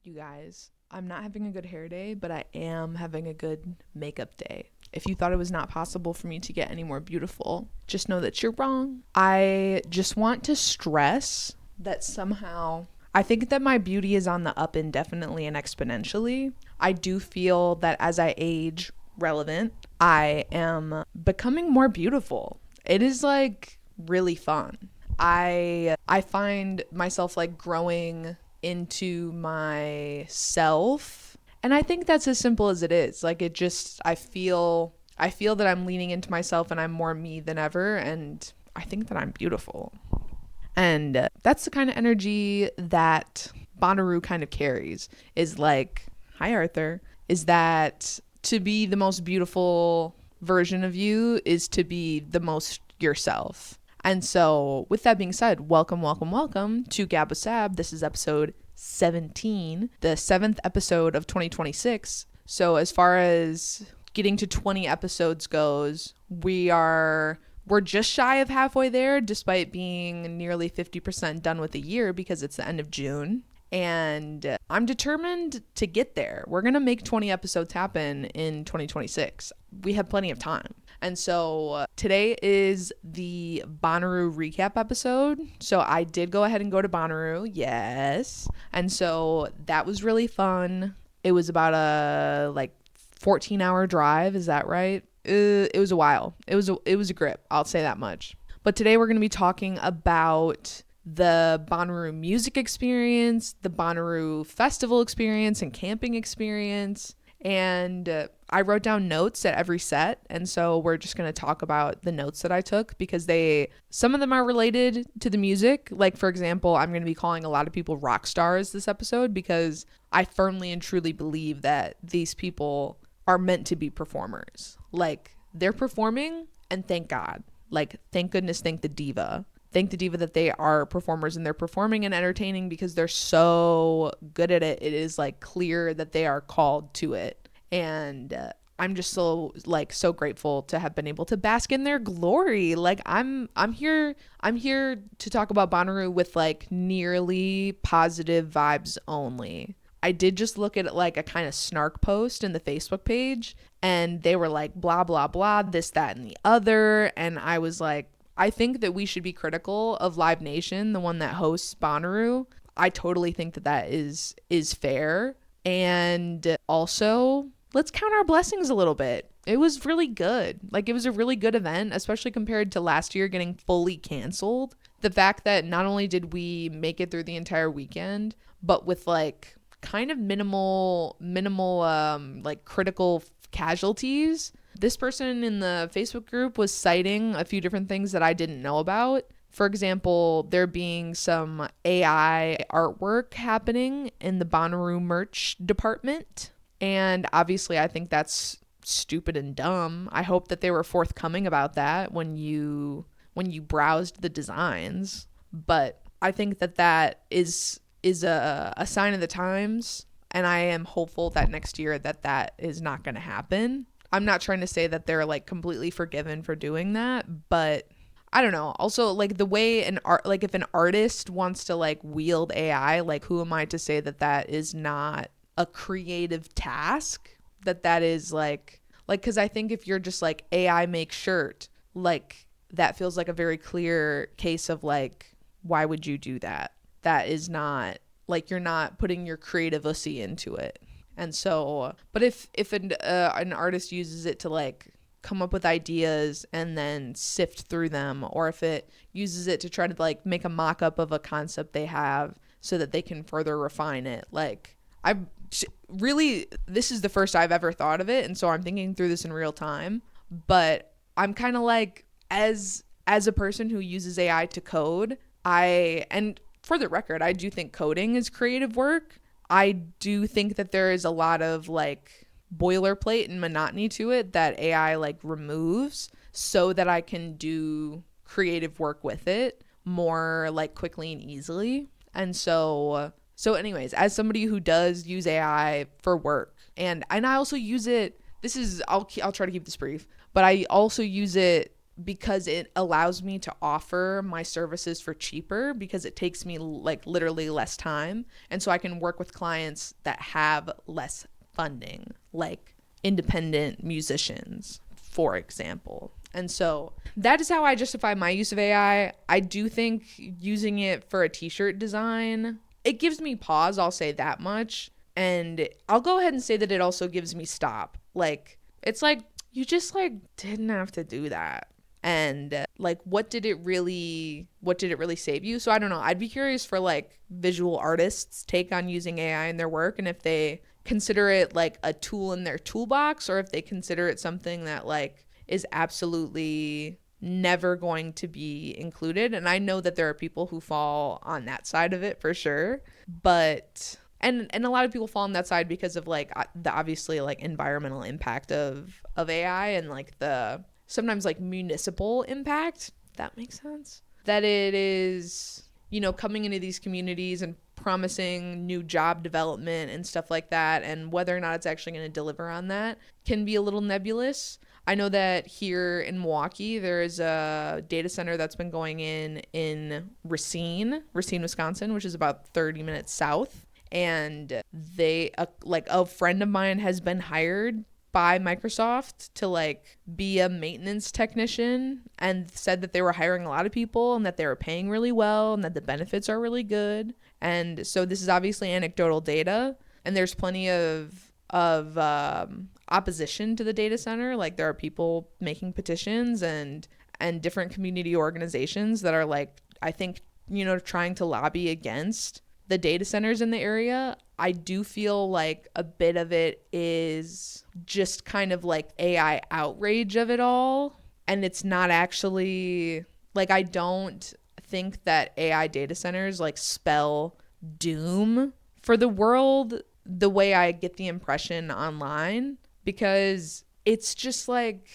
You guys, I'm not having a good hair day, but I am having a good makeup day. If you thought it was not possible for me to get any more beautiful, just know that you're wrong. I just want to stress that somehow I think that my beauty is on the up indefinitely and exponentially. I do feel that as I age relevant, I am becoming more beautiful. It is like really fun. I find myself like growing into myself, and I think that's as simple as it is. Like it just I feel that I'm leaning into myself and I'm more me than ever, and I think that I'm beautiful. And that's the kind of energy that Bonnaroo kind of carries, is like, hi Arthur, is that to be the most beautiful version of you is to be the most yourself. And so, with that being said, welcome to Gab with Sab. This is episode 17, the seventh episode of 2026. So, as far as getting to 20 episodes goes, we're just shy of halfway there, despite being nearly 50% done with the year because it's the end of June. And I'm determined to get there. We're going to make 20 episodes happen in 2026. We have plenty of time. And so today is the Bonnaroo recap episode. So I did go ahead and go to Bonnaroo, yes. And so that was really fun. It was about a 14-hour drive, is that right? It was a while. It was a grip, I'll say that much. But today we're going to be talking about the Bonnaroo music experience, the Bonnaroo festival experience and camping experience. And I wrote down notes at every set, and so we're just going to talk about the notes that I took because some of them are related to the music. Like, for example, I'm going to be calling a lot of people rock stars this episode because I firmly and truly believe that these people are meant to be performers. Like, they're performing, and thank God. Like, thank goodness, thank the diva. Thank the diva that they are performers and they're performing and entertaining because they're so good at it. It is like clear that they are called to it. And I'm just so grateful to have been able to bask in their glory. Like I'm here to talk about Bonnaroo with like nearly positive vibes only. I did just look at like a kind of snark post in the Facebook page, and they were like blah blah blah, this, that, and the other, and I was like, I think that we should be critical of Live Nation, the one that hosts Bonnaroo. I totally think that is fair. And also, let's count our blessings a little bit. It was really good. Like, it was a really good event, especially compared to last year getting fully canceled. The fact that not only did we make it through the entire weekend, but with like kind of minimal like critical casualties. This person in the Facebook group was citing a few different things that I didn't know about. For example, there being some AI artwork happening in the Bonnaroo merch department. And obviously, I think that's stupid and dumb. I hope that they were forthcoming about that when you browsed the designs. But I think that is a sign of the times. And I am hopeful that next year that is not going to happen. I'm not trying to say that they're like completely forgiven for doing that, but I don't know. Also, like the way if an artist wants to like wield AI, like who am I to say that is not a creative task? That is like because I think if you're just like AI make shirt, like that feels like a very clear case of like, why would you do that? That is not like, you're not putting your creativity into it. And so, but if an artist uses it to like come up with ideas and then sift through them, or if it uses it to try to like make a mock-up of a concept they have so that they can further refine it, like this is the first I've ever thought of it, and so I'm thinking through this in real time. But I'm kind of like, as a person who uses AI to code, and for the record, I do think coding is creative work. I do think that there is a lot of like boilerplate and monotony to it that AI like removes so that I can do creative work with it more like quickly and easily. And so anyways, as somebody who does use AI for work, and I also use it, I'll try to keep this brief, but I also use it because it allows me to offer my services for cheaper, because it takes me like literally less time. And so I can work with clients that have less funding, like independent musicians, for example. And so that is how I justify my use of AI. I do think using it for a t-shirt design, it gives me pause, I'll say that much. And I'll go ahead and say that it also gives me stop. Like, it's like, you just like didn't have to do that. And like, what did it really save you? So I don't know. I'd be curious for like visual artists' take on using AI in their work, and if they consider it like a tool in their toolbox, or if they consider it something that like is absolutely never going to be included. And I know that there are people who fall on that side of it for sure, but and a lot of people fall on that side because of like the obviously like environmental impact of AI, and like the sometimes like municipal impact, if that makes sense. That it is, you know, coming into these communities and promising new job development and stuff like that, and whether or not it's actually going to deliver on that can be a little nebulous. I know that here in Milwaukee, there is a data center that's been going in Racine, Wisconsin, which is about 30 minutes south. And like a friend of mine has been hired by Microsoft to like be a maintenance technician, and said that they were hiring a lot of people and that they were paying really well and that the benefits are really good. And so this is obviously anecdotal data, and there's plenty of opposition to the data center. Like, there are people making petitions and different community organizations that are like, I think, you know, trying to lobby against the data centers in the area. I do feel like a bit of it is just kind of like AI outrage of it all. And it's not actually like, I don't think that AI data centers like spell doom for the world the way I get the impression online, because it's just like,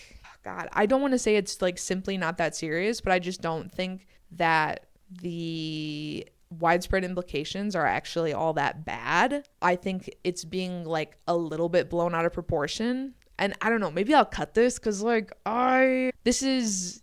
God, I don't want to say it's like simply not that serious, but I just don't think that the widespread implications are actually all that bad. I think it's being like a little bit blown out of proportion. And I don't know, maybe I'll cut this because like this is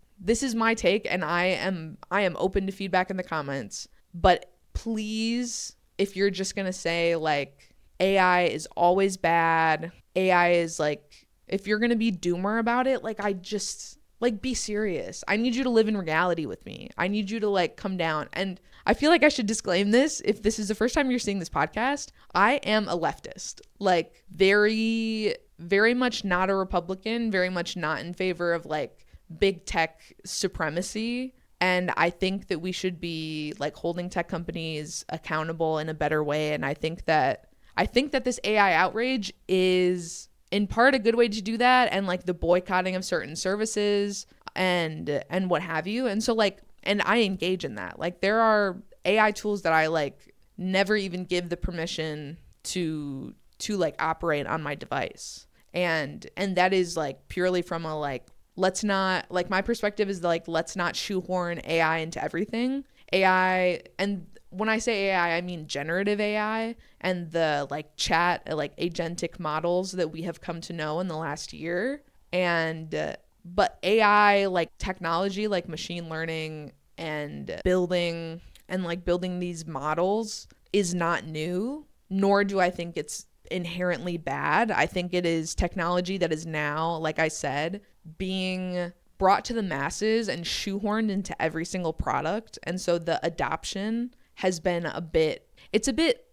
my take, and I am open to feedback in the comments. But please, if you're just gonna say like AI is always bad, AI is like, if you're gonna be doomer about it, like, I just like, be serious. I need you to live in reality with me. I need you to like come down. And I feel like I should disclaim this. If this is the first time you're seeing this podcast, I am a leftist. Like, very, very much not a Republican, very much not in favor of like big tech supremacy. And I think that we should be like holding tech companies accountable in a better way. And I think that this AI outrage is in part a good way to do that, and like the boycotting of certain services and what have you. And so like, and I engage in that. Like, there are AI tools that I like never even give the permission to like operate on my device. And that is like purely from a like, let's not, like, my perspective is like, let's not shoehorn AI into everything. AI, and when I say AI, I mean generative AI and the like chat, like agentic models that we have come to know in the last year. And but AI, like technology, like machine learning and building these models is not new, nor do I think it's inherently bad. I think it is technology that is now, like I said, being brought to the masses and shoehorned into every single product. And so the adoption has been a bit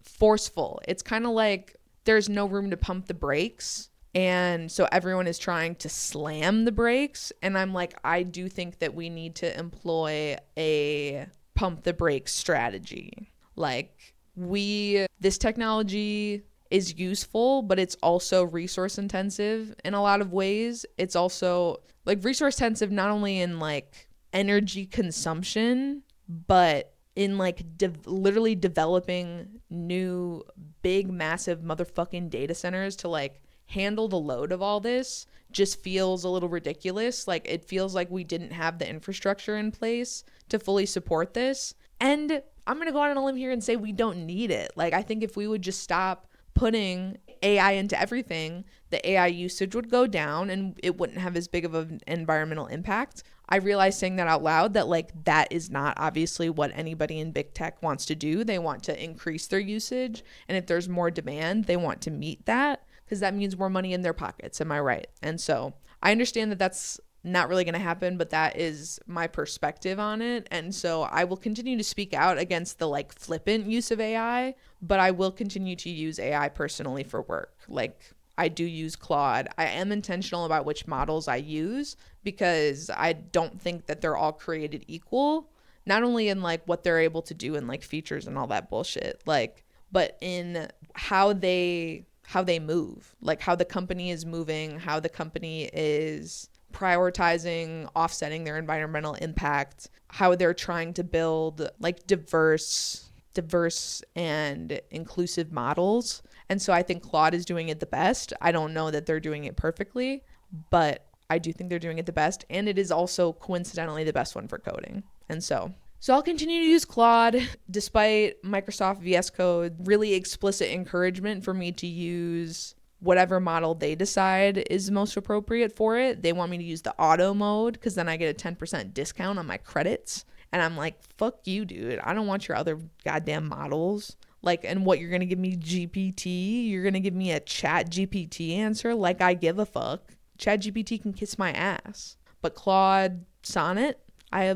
forceful. It's kind of like there's no room to pump the brakes. And so everyone is trying to slam the brakes. And I'm like, I do think that we need to employ a pump the brakes strategy. Like, this technology is useful, but it's also resource intensive in a lot of ways. It's also like resource intensive not only in like energy consumption, but in like literally developing new big massive motherfucking data centers to like handle the load of all this just feels a little ridiculous. Like, it feels like we didn't have the infrastructure in place to fully support this. And I'm going to go out on a limb here and say we don't need it. Like, I think if we would just stop putting AI into everything, the AI usage would go down and it wouldn't have as big of an environmental impact. I realized saying that out loud that like that is not obviously what anybody in big tech wants to do. They want to increase their usage. And if there's more demand, they want to meet that because that means more money in their pockets. Am I right? And so I understand that that's not really going to happen, but that is my perspective on it. And so I will continue to speak out against the like flippant use of AI, but I will continue to use AI personally for work. Like I do use Claude. I am intentional about which models I use because I don't think that they're all created equal, not only in like what they're able to do and like features and all that bullshit, like, but in how they move, like how the company is moving, how the company is prioritizing offsetting their environmental impact, how they're trying to build like diverse and inclusive models. And so I think Claude is doing it the best. I don't know that they're doing it perfectly, but I do think they're doing it the best. And it is also coincidentally the best one for coding. And so I'll continue to use Claude despite Microsoft VS Code really explicit encouragement for me to use whatever model they decide is most appropriate for it. They want me to use the auto mode because then I get a 10% discount on my credits. And I'm like, fuck you, dude. I don't want your other goddamn models. Like, and what, you're going to give me GPT? You're going to give me a chat GPT answer? Like, I give a fuck. Chat GPT can kiss my ass. But Claude Sonnet, I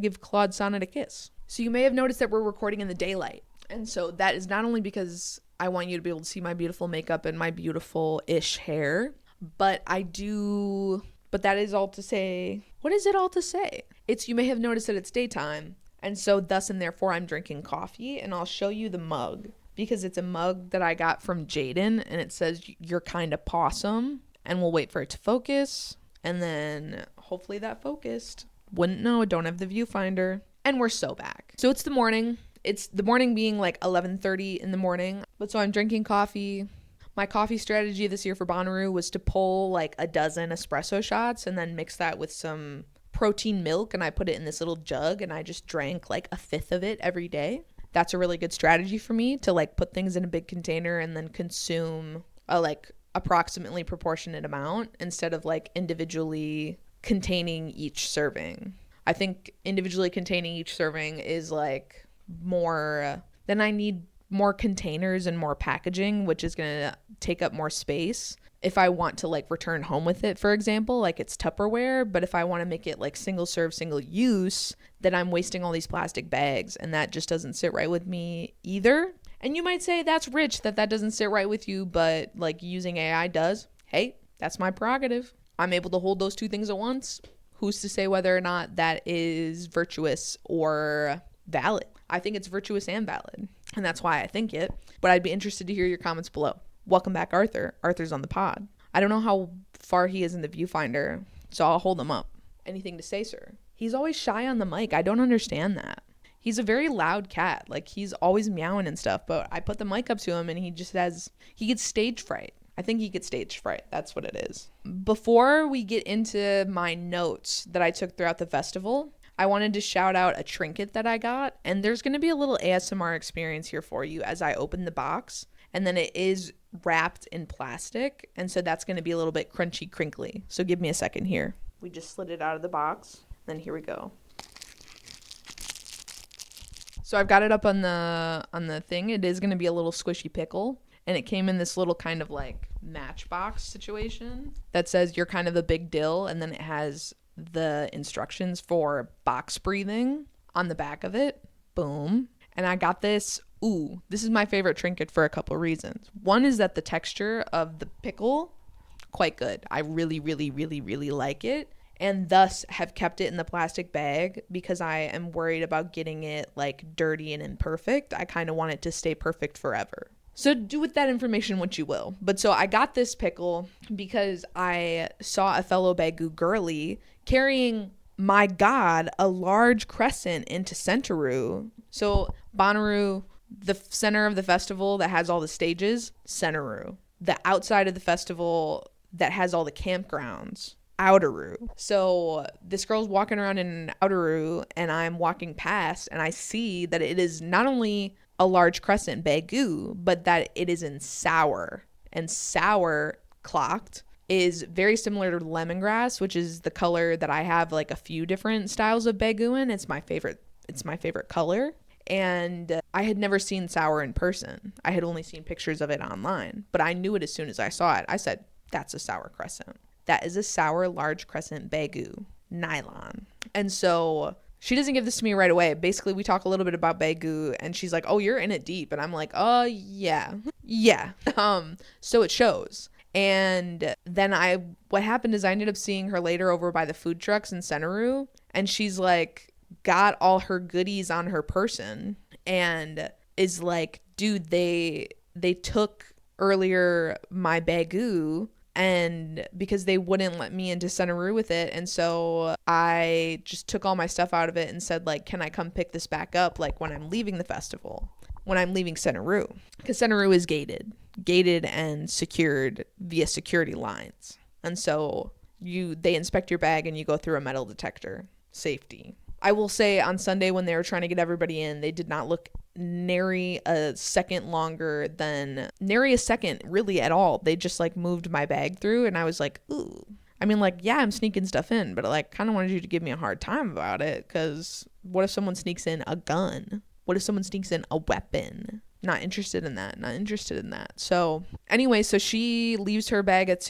give Claude Sonnet a kiss. So you may have noticed that we're recording in the daylight. And so that is not only because I want you to be able to see my beautiful makeup and my beautiful-ish hair, but that is all to say, what is it all to say? You may have noticed that it's daytime, and so thus and therefore I'm drinking coffee, and I'll show you the mug, because it's a mug that I got from Jaden, and it says, "You're kind of possum," and we'll wait for it to focus, and then hopefully that focused. Wouldn't know, don't have the viewfinder, and we're so back. So it's the morning. It's the morning being like 11:30 in the morning. But so I'm drinking coffee. My coffee strategy this year for Bonnaroo was to pull like a dozen espresso shots and then mix that with some protein milk. And I put it in this little jug and I just drank like a fifth of it every day. That's a really good strategy for me to like put things in a big container and then consume a like approximately proportionate amount instead of like individually containing each serving. I think individually containing each serving is like more, then I need more containers and more packaging, which is going to take up more space if I want to like return home with it, for example, like it's Tupperware. But if I want to make it like single serve, single use, then I'm wasting all these plastic bags, and that just doesn't sit right with me either. And you might say that's rich that doesn't sit right with you, but like using AI does. Hey, that's my prerogative. I'm able to hold those two things at once. Who's to say whether or not that is virtuous or valid? I think it's virtuous and valid, and that's why I think it. But I'd be interested to hear your comments below. Welcome back, Arthur. Arthur's on the pod. I don't know how far he is in the viewfinder, so I'll hold him up. Anything to say, sir? He's always shy on the mic. I don't understand that. He's a very loud cat. Like, he's always meowing and stuff, but I put the mic up to him, and he gets stage fright. I think he gets stage fright. That's what it is. Before we get into my notes that I took throughout the festival, I wanted to shout out a trinket that I got, and there's going to be a little ASMR experience here for you as I open the box, and then it is wrapped in plastic, and so that's going to be a little bit crunchy, crinkly. So give me a second here. We just slid it out of the box, then here we go. So I've got it up on the thing. It is going to be a little squishy pickle, and it came in this little kind of like matchbox situation that says "You're kind of a big dill," and then it has the instructions for box breathing on the back of it. Boom. And I got this. Ooh, this is my favorite trinket for a couple reasons. One is that the texture of the pickle, quite good. I really, really, really, really like it, and thus have kept it in the plastic bag because I am worried about getting it like dirty and imperfect. I kind of want it to stay perfect forever. So do with that information what you will. But so I got this pickle because I saw a fellow Bagoo girly carrying, my God, a large crescent into Centeroo. So Bonnaroo, the center of the festival that has all the stages, Centeroo. The outside of the festival that has all the campgrounds, Outeroo. So this girl's walking around in Outeroo, and I'm walking past, and I see that it is not only a large crescent Bagoo, but that it is in sour. And sour clocked is very similar to lemongrass, which is the color that I have like a few different styles of bagu in. It's my favorite color. And I had never seen sour in person. I had only seen pictures of it online, but I knew it as soon as I saw it. I said, that's a sour crescent. That is a sour large crescent bagu, nylon. And so she doesn't give this to me right away. Basically, we talk a little bit about bagu and she's like, oh, you're in it deep. And I'm like, oh, yeah. Yeah. So it shows. And then what happened is I ended up seeing her later over by the food trucks in Sunburnaroo, and she's like, got all her goodies on her person and is like, dude, they took earlier my bagu, and because they wouldn't let me into Sunburnaroo with it, and so I just took all my stuff out of it and said, like, can I come pick this back up, like, when I'm leaving the festival, when I'm leaving Sunburnaroo, because Sunburnaroo is gated and secured via security lines, and so they inspect your bag and you go through a metal detector. Safety. I will say on Sunday when they were trying to get everybody in, they did not look nary a second really at all. They just like moved my bag through and I was like, ooh. I mean, like, yeah, I'm sneaking stuff in, but I like kind of wanted you to give me a hard time about it, because what if someone sneaks in a gun? What if someone sneaks in a weapon? Not interested in that. So anyway, so she leaves her bagu at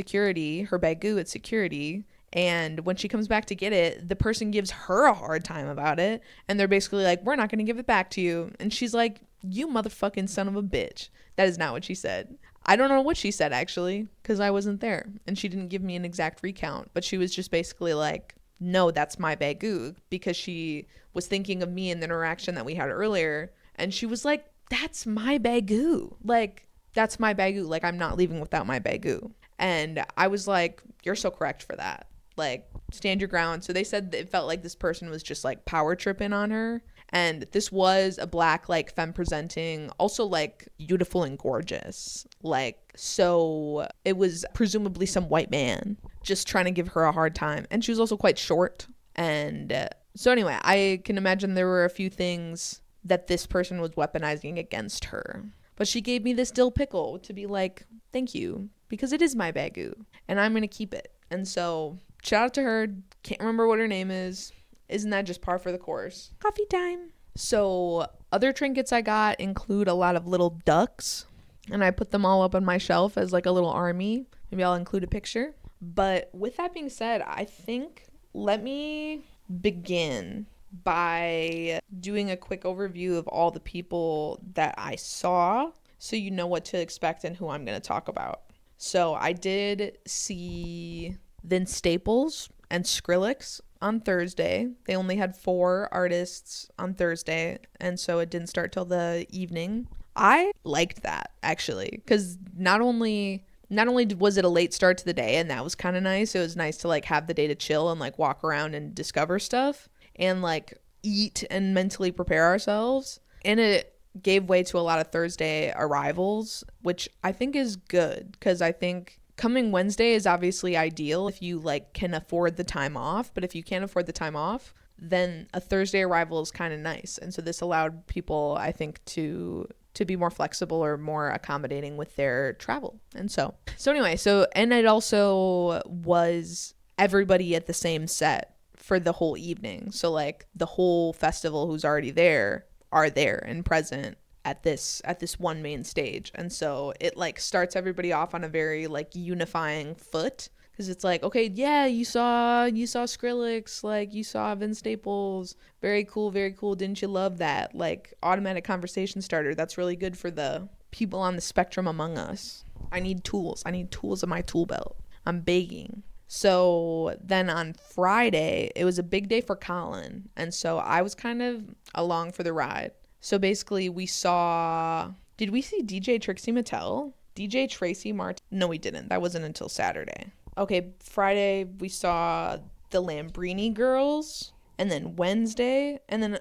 security. And when she comes back to get it, the person gives her a hard time about it. And they're basically like, we're not going to give it back to you. And she's like, you motherfucking son of a bitch. That is not what she said. I don't know what she said, actually, because I wasn't there. And she didn't give me an exact recount. But she was just basically like, no, that's my bagu. Because she was thinking of me in the interaction that we had earlier. And she was like, that's my bagu. Like, that's my bagu. Like, I'm not leaving without my bagu. And I was like, you're so correct for that. Like, stand your ground. So they said it felt like this person was just like power tripping on her. And this was a black, like, femme presenting, also like beautiful and gorgeous. Like, so it was presumably some white man just trying to give her a hard time. And she was also quite short. And so anyway, I can imagine there were a few things that this person was weaponizing against her. But she gave me this dill pickle to be like, thank you, because it is my bagu and I'm going to keep it. And so shout out to her. Can't remember what her name is. Isn't that just par for the course? Coffee time. So other trinkets I got include a lot of little ducks, and I put them all up on my shelf as like a little army. Maybe I'll include a picture. But with that being said, I think let me begin by doing a quick overview of all the people that I saw, so you know what to expect and who I'm going to talk about. So I did see Vince Staples and Skrillex on Thursday. They only had 4 artists on Thursday, and so it didn't start till the evening. I liked that, actually, because not only was it a late start to the day, and that was kind of nice. It was nice to like have the day to chill and like walk around and discover stuff and like eat and mentally prepare ourselves. And it gave way to a lot of Thursday arrivals, which I think is good, because I think coming Wednesday is obviously ideal if you like can afford the time off. But if you can't afford the time off, then a Thursday arrival is kind of nice. And so this allowed people, I think, to be more flexible or more accommodating with their travel. And so anyway, and it also was everybody at the same set for the whole evening. So like the whole festival who's already there are there and present at this one main stage. And so it like starts everybody off on a very like unifying foot, because it's like, okay, yeah, you saw Skrillex, like you saw Vince Staples, very cool, didn't you love that? Like automatic conversation starter. That's really good for the people on the spectrum among us. I need tools in my tool belt. I'm begging. So then on Friday, it was a big day for Colin, and so I was kind of along for the ride. So basically did we see DJ Trixie Mattel? DJ Tracy Martin? No, we didn't. That wasn't until Saturday. Okay, Friday we saw the Lambrini Girls, and then Wednesday, and then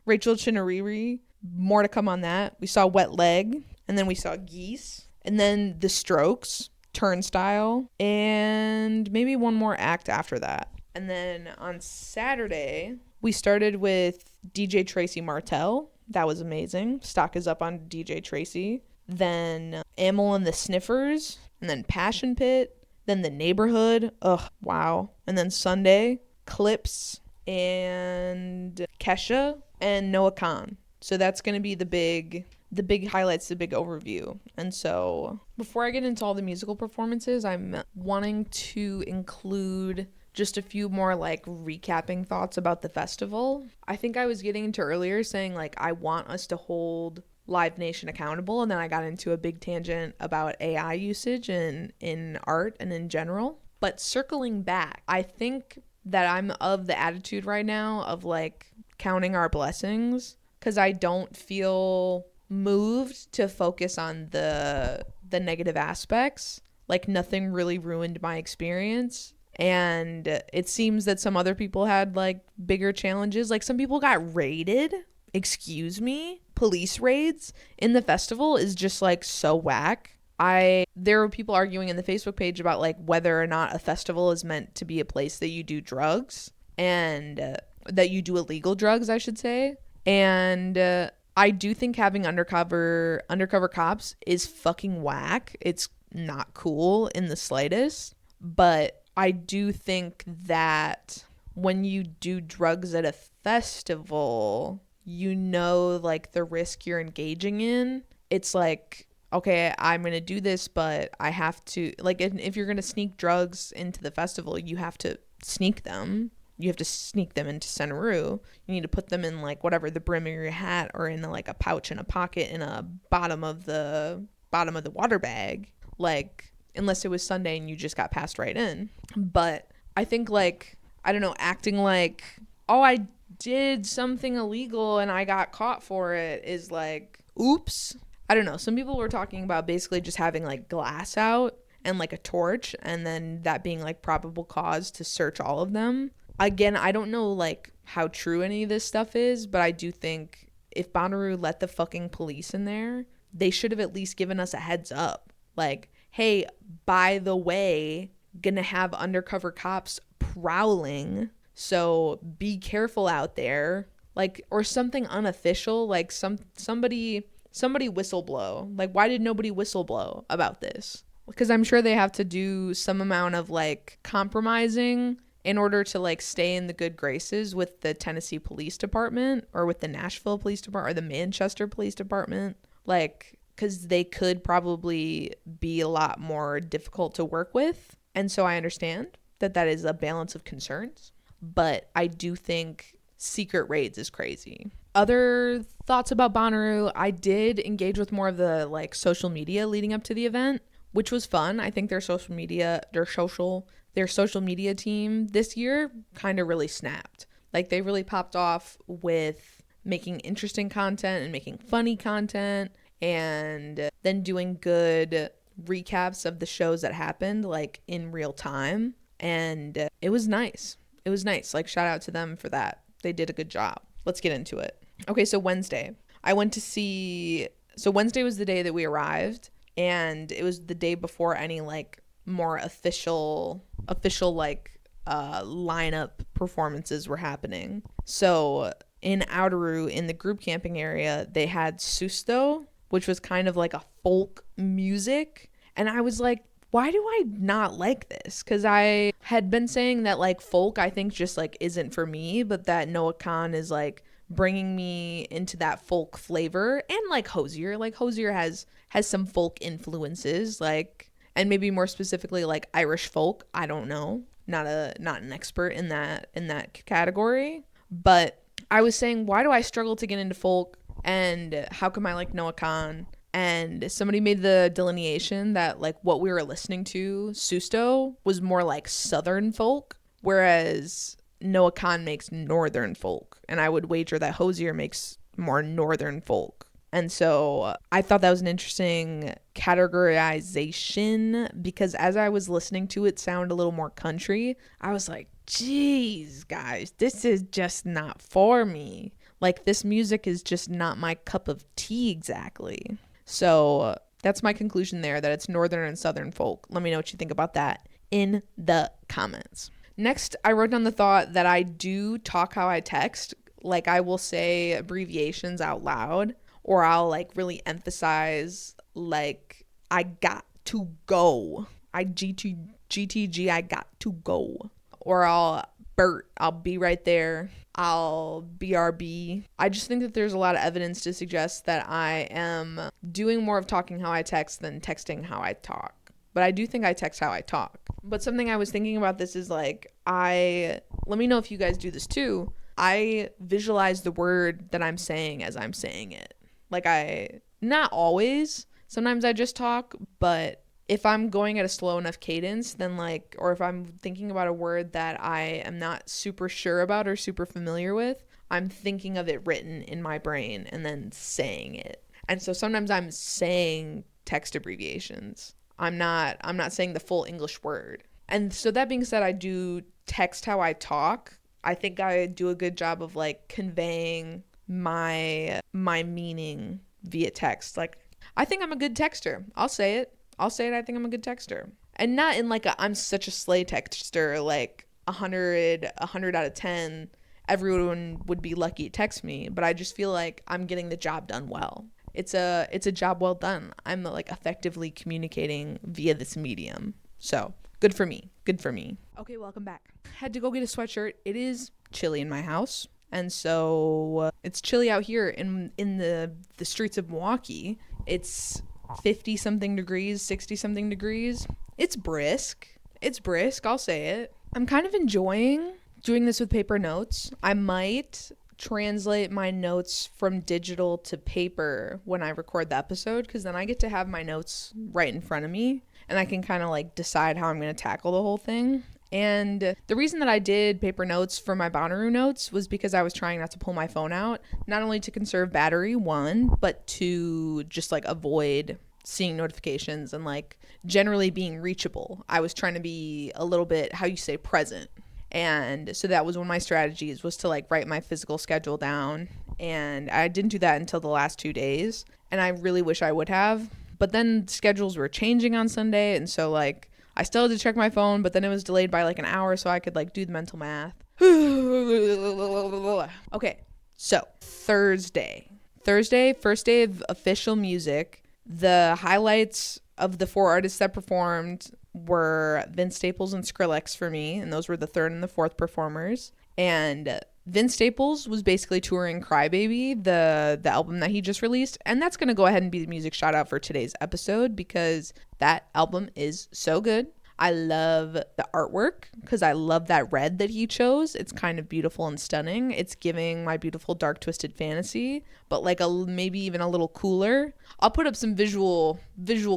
Rachel Chinariri. More to come on that. We saw Wet Leg, and then we saw Geese, and then The Strokes, Turnstile, and maybe one more act after that. And then on Saturday, we started with DJ Tracy Martel. That was amazing. Stock is up on DJ Tracy. Then Amyl and the Sniffers, and then Passion Pit, then The Neighborhood. Ugh, wow. And then Sunday, Clips, and Kesha, and Noah Khan. So that's going to be the big highlights, the big overview. And so before I get into all the musical performances, I'm wanting to include just a few more like recapping thoughts about the festival. I think I was getting into earlier saying like I want us to hold Live Nation accountable, and then I got into a big tangent about AI usage in art and in general. But circling back, I think that I'm of the attitude right now of like counting our blessings, because I don't feel moved to focus on the negative aspects. Like nothing really ruined my experience. And it seems that some other people had like bigger challenges. Like some people got raided. Excuse me? Police raids in the festival is just like so whack. There were people arguing in the Facebook page about like whether or not a festival is meant to be a place that you do drugs, and that you do illegal drugs, I should say. And I do think having undercover cops is fucking whack. It's not cool in the slightest. But I do think that when you do drugs at a festival, you know, like the risk you're engaging in. It's like, okay, I'm going to do this, but I have to, like, if you're going to sneak drugs into the festival, you have to sneak them. You have to sneak them into sunburnaroo. You need to put them in like whatever, the brim of your hat, or in like a pouch in a pocket in a bottom of the water bag. Like, unless it was Sunday and you just got passed right in. But I think like, I don't know, acting like, oh, I did something illegal and I got caught for it is like, oops. I don't know. Some people were talking about basically just having like glass out and like a torch, and then that being like probable cause to search all of them. Again, I don't know like how true any of this stuff is, but I do think if Bonnaroo let the fucking police in there, they should have at least given us a heads up. Like, hey, by the way, gonna have undercover cops prowling, so be careful out there. Like, or something unofficial, like somebody whistleblow. Like, why did nobody whistleblow about this? Because I'm sure they have to do some amount of like compromising in order to like stay in the good graces with the Tennessee Police Department, or with the Nashville Police Department, or the Manchester Police Department. Like, because they could probably be a lot more difficult to work with. And so I understand that is a balance of concerns. But I do think secret raids is crazy. Other thoughts about Bonnaroo, I did engage with more of the like social media leading up to the event, which was fun. I think their social media team this year kind of really snapped. Like they really popped off with making interesting content and making funny content, and then doing good recaps of the shows that happened like in real time. And it was nice. Like, shout out to them for that. They did a good job. Let's get into it. Okay, so Wednesday. Wednesday was the day that we arrived, and it was the day before any like more official like lineup performances were happening. So in Outeroo, in the group camping area, they had Susto, which was kind of like a folk music. And I was like, why do I not like this? Because I had been saying that like folk, I think just like isn't for me, but that Noah Khan is like bringing me into that folk flavor. And like Hosier has some folk influences, like, and maybe more specifically like Irish folk. I don't know, not an expert in that category. But I was saying, why do I struggle to get into folk, and how come I like Noah Khan? And somebody made the delineation that like what we were listening to, Susto, was more like Southern folk, whereas Noah Khan makes Northern folk. And I would wager that Hosier makes more Northern folk. And so I thought that was an interesting categorization, because as I was listening to it sound a little more country, I was like, geez, guys, this is just not for me. Like, this music is just not my cup of tea exactly. So that's my conclusion there, that it's Northern and Southern folk. Let me know what you think about that in the comments. Next, I wrote down the thought that I do talk how I text. Like, I will say abbreviations out loud, or I'll like really emphasize like I got to go. GTG, I got to go. Or I'll Bert, I'll be right there. I'll BRB. I just think that there's a lot of evidence to suggest that I am doing more of talking how I text than texting how I talk. But I do think I text how I talk. But something I was thinking about this is like, let me know if you guys do this too. I visualize the word that I'm saying as I'm saying it. Like not always. Sometimes I just talk, but if I'm going at a slow enough cadence, then like, or if I'm thinking about a word that I am not super sure about or super familiar with, I'm thinking of it written in my brain and then saying it. And so sometimes I'm saying text abbreviations. I'm not saying the full English word. And so that being said, I do text how I talk. I think I do a good job of like conveying my meaning via text. Like, I think I'm a good texter. I'll say it. I think I'm a good texter. And not in like I'm such a slay texter, like 100 out of 10, everyone would be lucky to text me. But I just feel like I'm getting the job done well. It's a job well done. I'm like effectively communicating via this medium. So good for me. Okay, welcome back. Had to go get a sweatshirt. It is chilly in my house. And so it's chilly out here in the streets of Milwaukee. It's 50 something degrees, 60 something degrees. It's brisk. I'll say it. I'm kind of enjoying doing this with paper notes. I might translate my notes from digital to paper when I record the episode, because then I get to have my notes right in front of me and I can kind of like decide how I'm going to tackle the whole thing. And the reason that I did paper notes for my bonnaroo notes was because I was trying not to pull my phone out, not only to conserve battery, one, but to just like avoid seeing notifications and like generally being reachable. I was trying to be a little bit, how you say, present. And so that was one of my strategies, was to like write my physical schedule down. And I didn't do that until the last 2 days. And I really wish I would have. But then schedules were changing on Sunday. And so like I still had to check my phone, but then it was delayed by like an hour so I could like do the mental math. Okay, so Thursday, first day of official music. The highlights of the 4 artists that performed were Vince Staples and Skrillex for me, and those were the third and the fourth performers. And Vince Staples was basically touring Crybaby, the album that he just released, and that's going to go ahead and be the music shout out for today's episode because that album is so good. I love the artwork because I love that red that he chose. It's kind of beautiful and stunning. It's giving My Beautiful Dark Twisted Fantasy, but like maybe even a little cooler. I'll put up some visual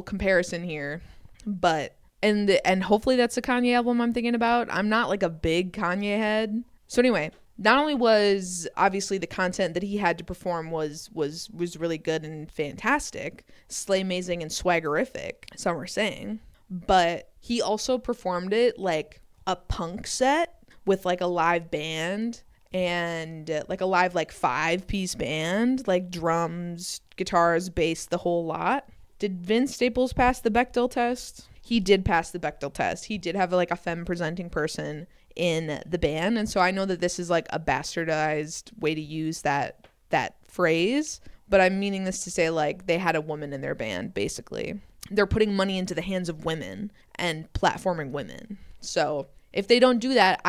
comparison here, but and hopefully that's a Kanye album I'm thinking about. I'm not like a big Kanye head. So anyway, not only was obviously the content that he had to perform was really good and fantastic, slay-mazing and swaggerific, some were saying, but he also performed it like a punk set with like a live band and like a live like 5-piece band, like drums, guitars, bass, the whole lot. Did Vince Staples pass the Bechdel test? He did pass the Bechdel test. He did have like a femme presenting person in the band, and so I know that this is like a bastardized way to use that phrase, but I'm meaning this to say like they had a woman in their band. Basically they're putting money into the hands of women and platforming women. So if they don't do that,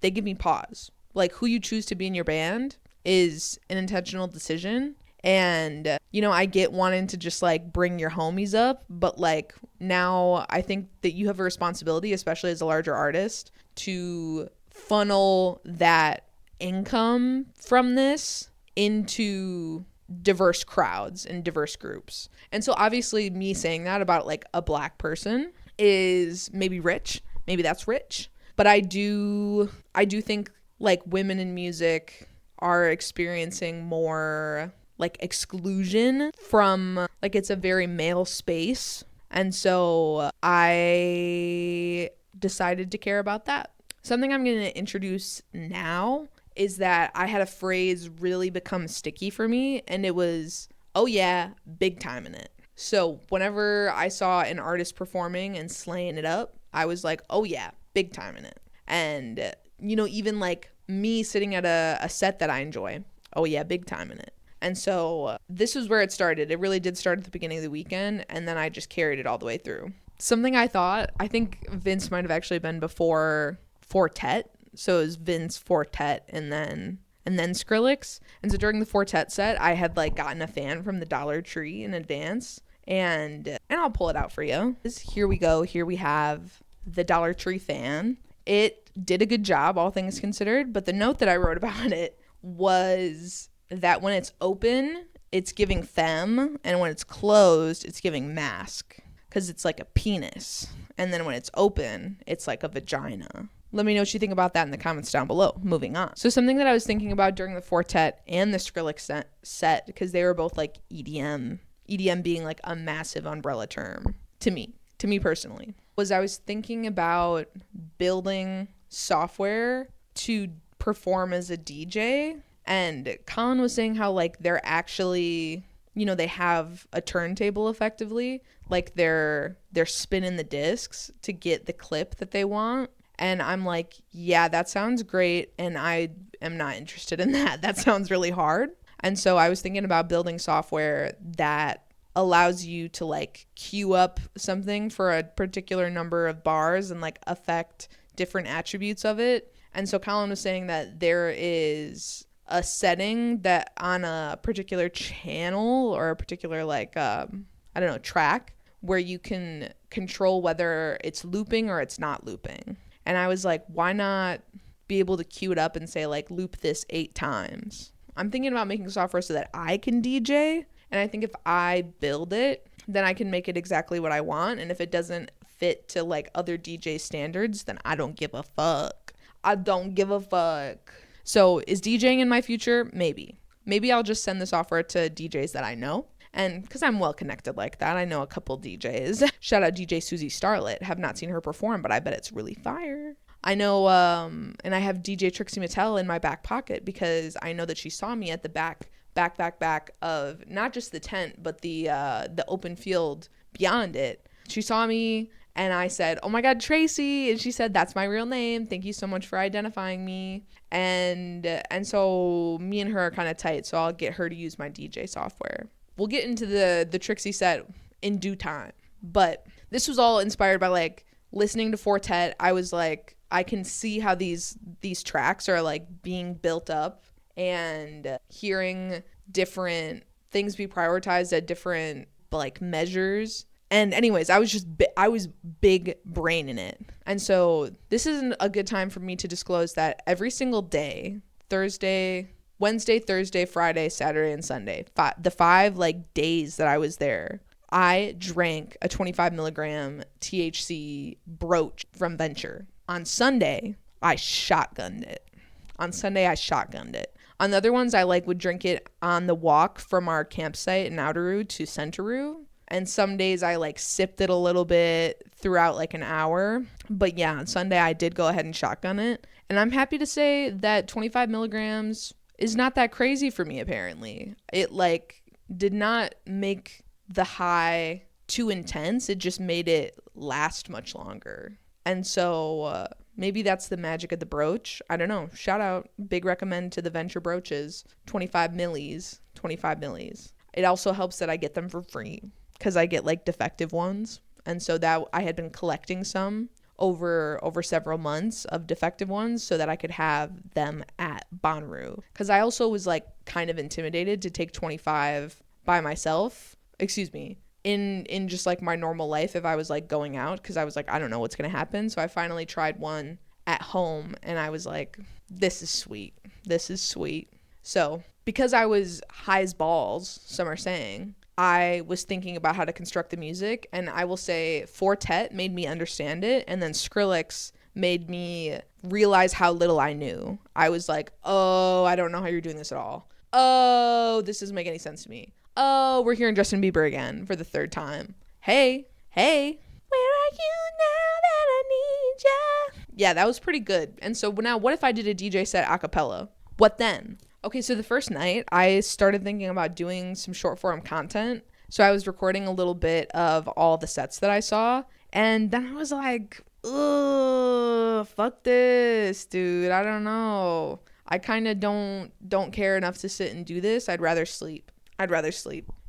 they give me pause. Like, who you choose to be in your band is an intentional decision. And, you know, I get wanting to just like bring your homies up, but like now I think that you have a responsibility, especially as a larger artist, to funnel that income from this into diverse crowds and diverse groups. And so obviously me saying that about like a black person is maybe rich, maybe that's rich, but I do think like women in music are experiencing more like exclusion from like it's a very male space. And so I decided to care about that. Something I'm going to introduce now is that I had a phrase really become sticky for me, and it was, oh yeah, big time in it. So whenever I saw an artist performing and slaying it up, I was like, oh yeah, big time in it. And, you know, even like me sitting at a set that I enjoy, oh yeah, big time in it. And so this was where it started. It really did start at the beginning of the weekend, and then I just carried it all the way through. Something I think Vince might have actually been before Fortet. So it was Vince, Fortet, and then Skrillex. And so during the Fortet set, I had like gotten a fan from the Dollar Tree in advance, and I'll pull it out for you. Here we go. Here we have the Dollar Tree fan. It did a good job, all things considered, but the note that I wrote about it was that when it's open, it's giving femme, and when it's closed, it's giving mask, because it's like a penis. And then when it's open, it's like a vagina. Let me know what you think about that in the comments down below. Moving on. So something that I was thinking about during the Fortet and the Skrillex set, because they were both like EDM being like a massive umbrella term to me personally, was I was thinking about building software to perform as a DJ. And Colin was saying how like they're actually, they have a turntable effectively, like they're spinning the discs to get the clip that they want. And I'm like, yeah, that sounds great, and I am not interested in that. That sounds really hard. And so I was thinking about building software that allows you to like queue up something for a particular number of bars and like affect different attributes of it. And so Colin was saying that there is a setting that on a particular channel or a particular like track where you can control whether it's looping or it's not looping. And I was like, why not be able to queue it up and say like loop this 8 times? I'm thinking about making software so that I can DJ, and I think if I build it, then I can make it exactly what I want. And if it doesn't fit to like other DJ standards, then I don't give a fuck. I don't give a fuck. So is DJing in my future? Maybe I'll just send the software to DJs that I know. And because I'm well connected like that, I know a couple DJs. Shout out DJ Susie Starlet. Have not seen her perform, but I bet it's really fire. I know, and I have DJ Trixie Mattel in my back pocket because I know that she saw me at the back of not just the tent, but the open field beyond it. She saw me and I said, "Oh my God, Tracy." And she said, "That's my real name. Thank you so much for identifying me." And so me and her are kind of tight. So I'll get her to use my DJ software. We'll get into the Trixie set in due time. But this was all inspired by like listening to Fortet. I was like, I can see how these tracks are like being built up, and hearing different things be prioritized at different like measures. And anyways, I was big brain in it. And so this isn't a good time for me to disclose that every single day, Wednesday, Thursday, Friday, Saturday, and Sunday, the 5 like days that I was there, I drank a 25 milligram THC brooch from Venture. On Sunday, I shotgunned it. On the other ones, I like would drink it on the walk from our campsite in Outeroo to Centeroo. And some days I like sipped it a little bit throughout like an hour. But yeah, on Sunday I did go ahead and shotgun it. And I'm happy to say that 25 milligrams is not that crazy for me, apparently. It like did not make the high too intense. It just made it last much longer. And so maybe that's the magic of the brooch. I don't know. Shout out, big recommend to the Venture brooches. 25 millis. It also helps that I get them for free because I get like defective ones. And so that I had been collecting some over several months of defective ones so that I could have them at bonnaroo. Because I also was like kind of intimidated to take 25 by myself. In just like my normal life if I was like going out, because I was like, I don't know what's going to happen. So I finally tried one at home and I was like, this is sweet. So because I was high as balls, some are saying, I was thinking about how to construct the music, and I will say Fortet made me understand it, and then Skrillex made me realize how little I knew. I was like, oh, I don't know how you're doing this at all. Oh, this doesn't make any sense to me. Oh, we're hearing Justin Bieber again for the 3rd time. Hey, where are you now that I need ya? Yeah, that was pretty good. And so now what if I did a DJ set a cappella? What then? Okay, so the first night, I started thinking about doing some short form content. So I was recording a little bit of all the sets that I saw. And then I was like, ugh, fuck this, dude. I don't know. I kind of don't care enough to sit and do this. I'd rather sleep.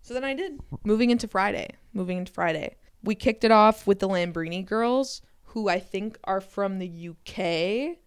So then I did. Moving into Friday. We kicked it off with the Lambrini girls, who I think are from the UK,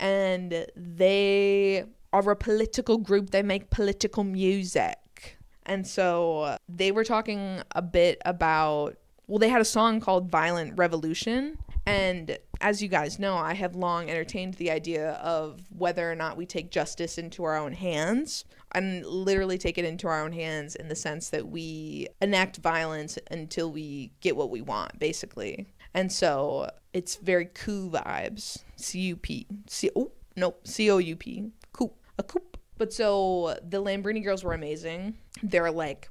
and they are a political group. They make political music. And so they were talking a bit about, well, they had a song called Violent Revolution. And as you guys know, I have long entertained the idea of whether or not we take justice into our own hands, and literally take it into our own hands in the sense that we enact violence until we get what we want, basically. And so it's very coup vibes. C-U-P. C-O-U-P. Coup. A coup. But so the Lambrini girls were amazing. They're like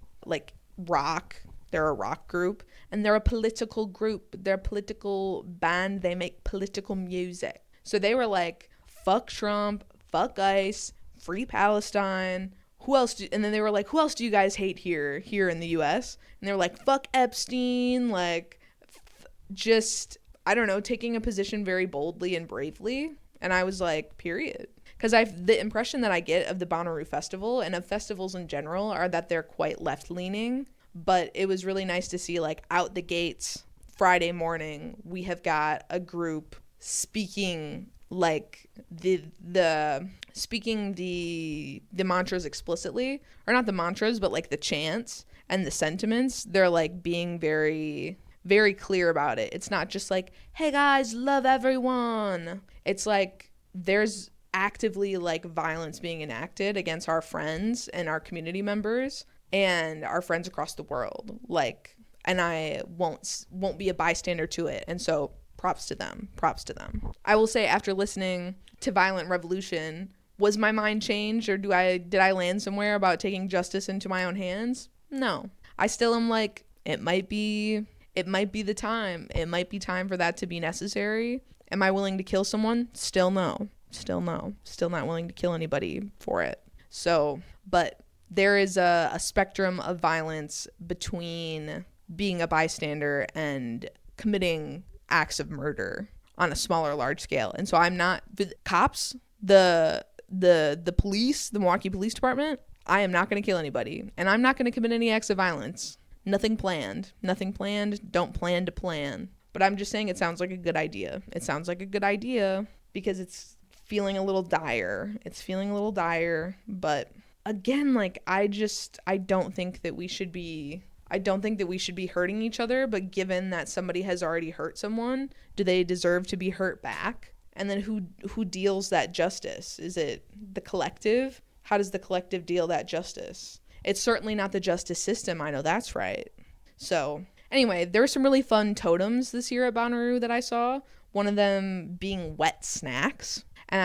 rock. They're a rock group. And they're a political group. They're a political band. They make political music. So they were like, fuck Trump, fuck ICE, free Palestine. And then they were like, who else do you guys hate here in the US? And they were like, fuck Epstein. Like, just, I don't know, taking a position very boldly and bravely. And I was like, period. Because the impression that I get of the Bonnaroo Festival and of festivals in general are that they're quite left-leaning. But it was really nice to see, like, out the gates Friday morning, we have got a group speaking like the mantras explicitly, or not the mantras, but like the chants and the sentiments. They're like being very, very clear about it. It's not just like, hey guys, love everyone. It's like there's actively like violence being enacted against our friends and our community members and our friends across the world. Like, and I won't be a bystander to it. And so props to them. I will say, after listening to Violent Revolution, was my mind changed, or did I land somewhere about taking justice into my own hands? No. I still am like, it might be the time. It might be time for that to be necessary. Am I willing to kill someone? Still no. Still not willing to kill anybody for it. So, but there is a spectrum of violence between being a bystander and committing acts of murder on a smaller, large scale. And so I'm not, the cops, the police, the Milwaukee Police Department, I am not going to kill anybody, and I'm not going to commit any acts of violence. Nothing planned, don't plan to plan. But I'm just saying, it sounds like a good idea. Because it's feeling a little dire. But again, like, I don't think that we should be hurting each other, but given that somebody has already hurt someone, do they deserve to be hurt back? And then who deals that justice? Is it the collective? How does the collective deal that justice? It's certainly not the justice system. I know that's right. So anyway, there were some really fun totems this year at Bonnaroo that I saw. One of them being wet snacks. And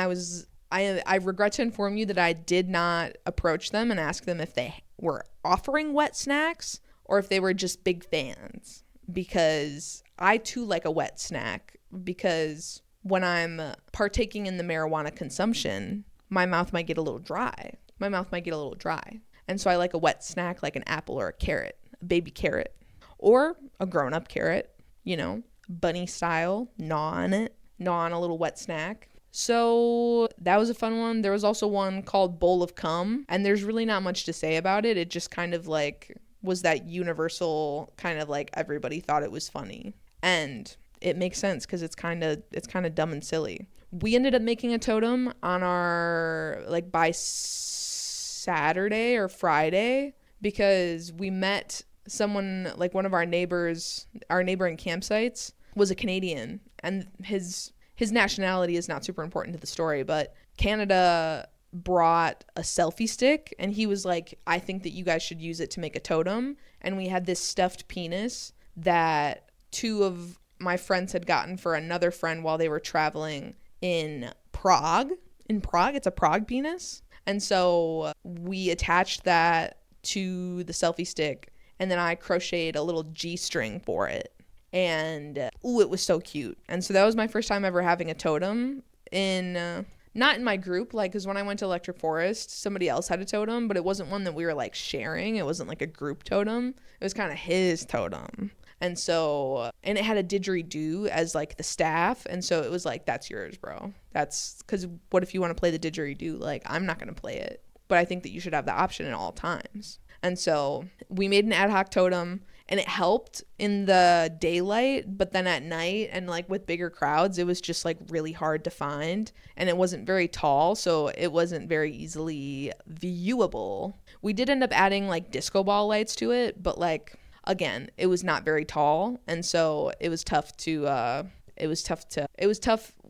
I regret to inform you that I did not approach them and ask them if they were offering wet snacks or if they were just big fans, because I too like a wet snack, because when I'm partaking in the marijuana consumption, my mouth might get a little dry. And so I like a wet snack, like an apple or a carrot, a baby carrot, or a grown-up carrot, bunny style, gnaw on a little wet snack. So that was a fun one. There was also one called Bowl of Cum, and there's really not much to say about it. It just kind of like was that universal kind of like everybody thought it was funny. And it makes sense because it's kind of dumb and silly. We ended up making a totem on our, like, by Saturday or Friday, because we met someone, like one of our neighbors, our neighboring campsites was a Canadian, and his nationality is not super important to the story, but Canada brought a selfie stick, and he was like, I think that you guys should use it to make a totem. And we had this stuffed penis that two of my friends had gotten for another friend while they were traveling in Prague. It's a Prague penis. And so we attached that to the selfie stick, and then I crocheted a little G-string for it. And it was so cute. And so that was my first time ever having a totem not in my group, like, because when I went to Electric Forest, somebody else had a totem, but it wasn't one that we were like sharing. It wasn't like a group totem. It was kind of his totem. And so, and it had a didgeridoo as like the staff. And so it was like, that's yours, bro. That's because what if you want to play the didgeridoo? Like, I'm not going to play it, but I think that you should have the option at all times. And so we made an ad hoc totem, and it helped in the daylight, but then at night and like with bigger crowds, it was just like really hard to find, and it wasn't very tall, so it wasn't very easily viewable. We did end up adding like disco ball lights to it, but like, again, it was not very tall, and so it was tough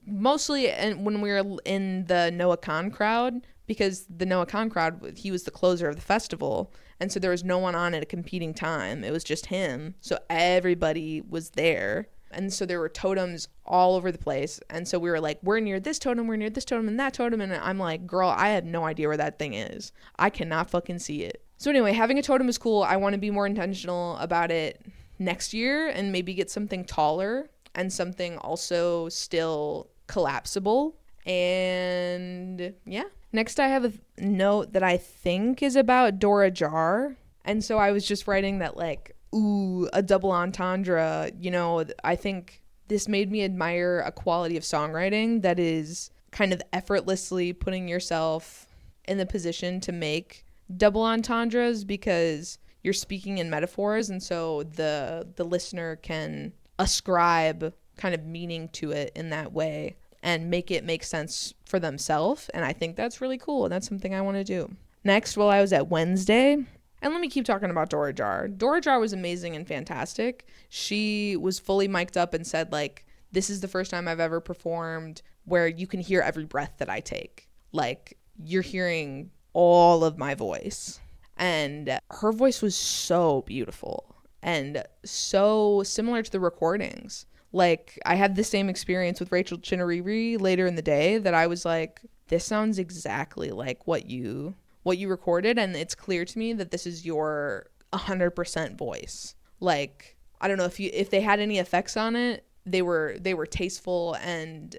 mostly when we were in the Noah Khan crowd, because the Noah Khan crowd, he was the closer of the festival, and so there was no one on at a competing time. It was just him, so everybody was there, and so there were totems all over the place, and so we were like, we're near this totem, and that totem, and I'm like, girl, I have no idea where that thing is. I cannot fucking see it. So anyway, having a totem is cool. I want to be more intentional about it next year and maybe get something taller and something also still collapsible. And yeah. Next, I have a note that I think is about Dora Jar. And so I was just writing that, like, ooh, a double entendre. You know, I think this made me admire a quality of songwriting that is kind of effortlessly putting yourself in the position to make double entendres, because you're speaking in metaphors, and so the listener can ascribe kind of meaning to it in that way and make it make sense for themselves. And I think that's really cool, and that's something I want to do. Next, while I was at Wednesday, and let me keep talking about Dora Jar. Dora Jar was amazing and fantastic. She was fully mic'd up and said, like, this is the first time I've ever performed where you can hear every breath that I take. Like, you're hearing all of my voice. And her voice was so beautiful and so similar to the recordings. Like, I had the same experience with Rachel Chinariri later in the day, that I was like, this sounds exactly like what you recorded, and it's clear to me that this is your 100% voice. Like, I don't know if they had any effects on it. They were tasteful and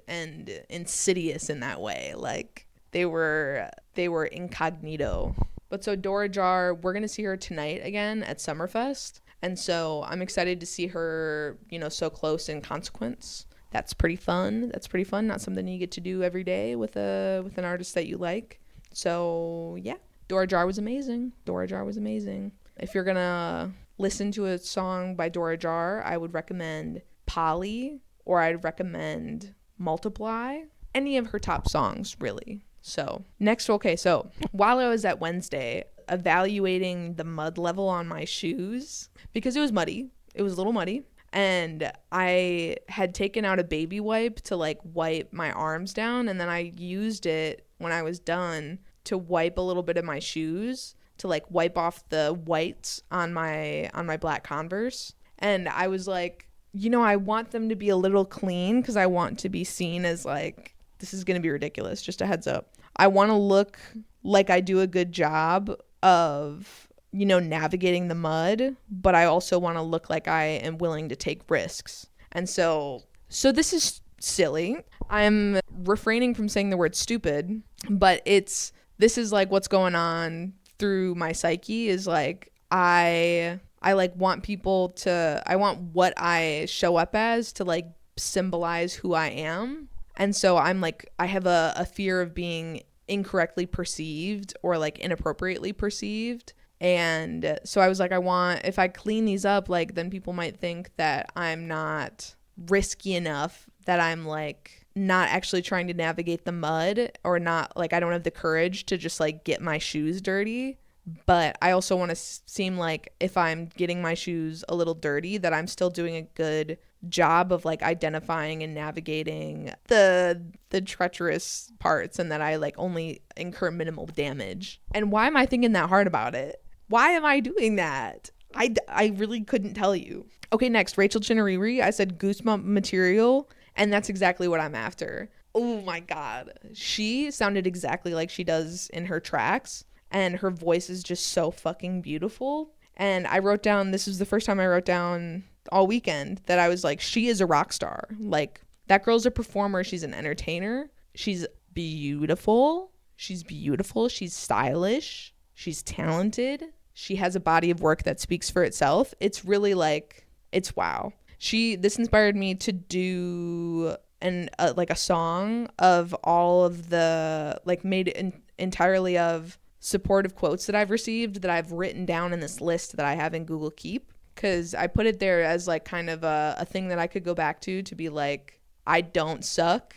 insidious in that way. Like, they were incognito. But so Dora Jar, we're gonna see her tonight again at Summerfest, and so I'm excited to see her, you know, so close in Consequence. That's pretty fun. Not something you get to do every day with an artist that you like. So yeah, Dora Jar was amazing. If you're gonna listen to a song by Dora Jar, I would recommend Polly, or I'd recommend Multiply. Any of her top songs, really. So next, okay, so while I was at Wednesday evaluating the mud level on my shoes, because it was muddy, it was a little muddy, and I had taken out a baby wipe to like wipe my arms down, and then I used it when I was done to wipe a little bit of my shoes, to like wipe off the whites on my black Converse. And I was like, you know, I want them to be a little clean because I want to be seen as like, this is going to be ridiculous, just a heads up. I want to look like I do a good job of, you know, navigating the mud, but I also want to look like I am willing to take risks. And so this is silly. I'm refraining from saying the word stupid, but this is like what's going on through my psyche, is like, I like want I want what I show up as to like symbolize who I am. And so I'm like, I have a fear of being incorrectly perceived or like inappropriately perceived. And so I was like, if I clean these up, like, then people might think that I'm not risky enough, that I'm like not actually trying to navigate the mud, or not, like, I don't have the courage to just like get my shoes dirty. But I also want to seem like if I'm getting my shoes a little dirty, that I'm still doing a good job of like identifying and navigating the treacherous parts, and that I like only incur minimal damage. And why am I thinking that hard about it? Why am I doing that? I really couldn't tell you. Okay, next, Rachel Chinariri. I said goosebump material, and that's exactly what I'm after. Oh my God. She sounded exactly like she does in her tracks. And her voice is just so fucking beautiful. And I wrote down, this is the first time I wrote down all weekend, that I was like, she is a rock star. Like, that girl's a performer. She's an entertainer. She's beautiful. She's stylish. She's talented. She has a body of work that speaks for itself. It's really like It's wow. This inspired me to do like a song of all of the like entirely of supportive quotes that I've received that I've written down in this list that I have in Google Keep, because I put it there as like kind of a thing that I could go back to be like, I don't suck.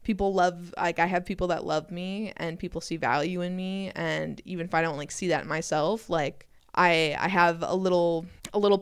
People love, like, I have people that love me and people see value in me, and even if I don't like see that in myself, like I have a little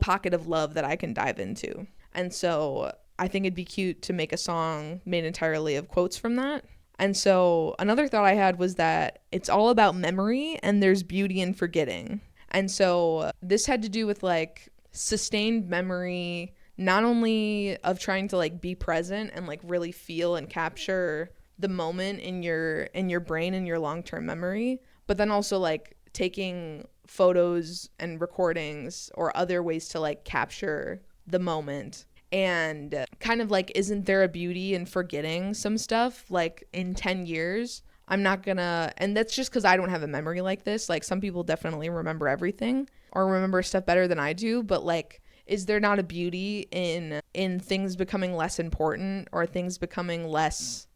pocket of love that I can dive into. And so I think it'd be cute to make a song made entirely of quotes from that. And so another thought I had was that it's all about memory and there's beauty in forgetting. And so this had to do with like sustained memory, not only of trying to like be present and like really feel and capture the moment in your brain and your long-term memory, but then also like taking photos and recordings or other ways to like capture the moment. And kind of like, isn't there a beauty in forgetting some stuff? Like in 10 years, I'm not gonna, and that's just because I don't have a memory like this. Like some people definitely remember everything or remember stuff better than I do. But like, is there not a beauty in things becoming less important or things becoming less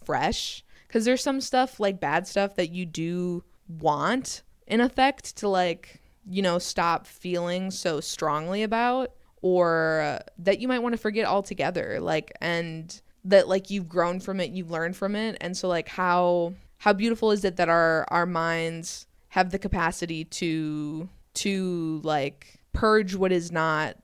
fresh? Because there's some stuff, like bad stuff, that you do want in effect to like, you know, stop feeling so strongly about, or that you might want to forget altogether, like, and that like you've grown from it, you've learned from it. And so like how beautiful is it that our minds have the capacity to like purge what is not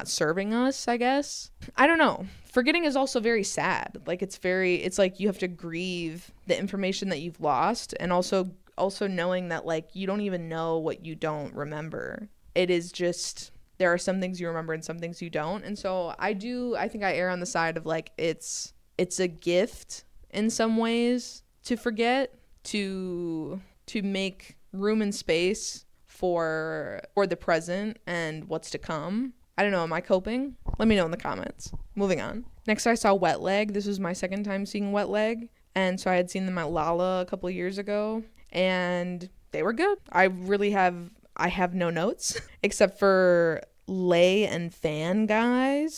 serving us, I guess. I don't know. Forgetting is also very sad. Like it's like you have to grieve the information that you've lost, and also knowing that like you don't even know what you don't remember. It is just, there are some things you remember and some things you don't. And so I think I err on the side of like it's a gift in some ways to forget, to make room and space for the present and what's to come. I don't know, am I coping? Let me know in the comments. Moving on. Next, I saw Wet Leg. This was my second time seeing Wet Leg, and so I had seen them at Lala a couple of years ago, and they were good. I have no notes except for lay and fan guy.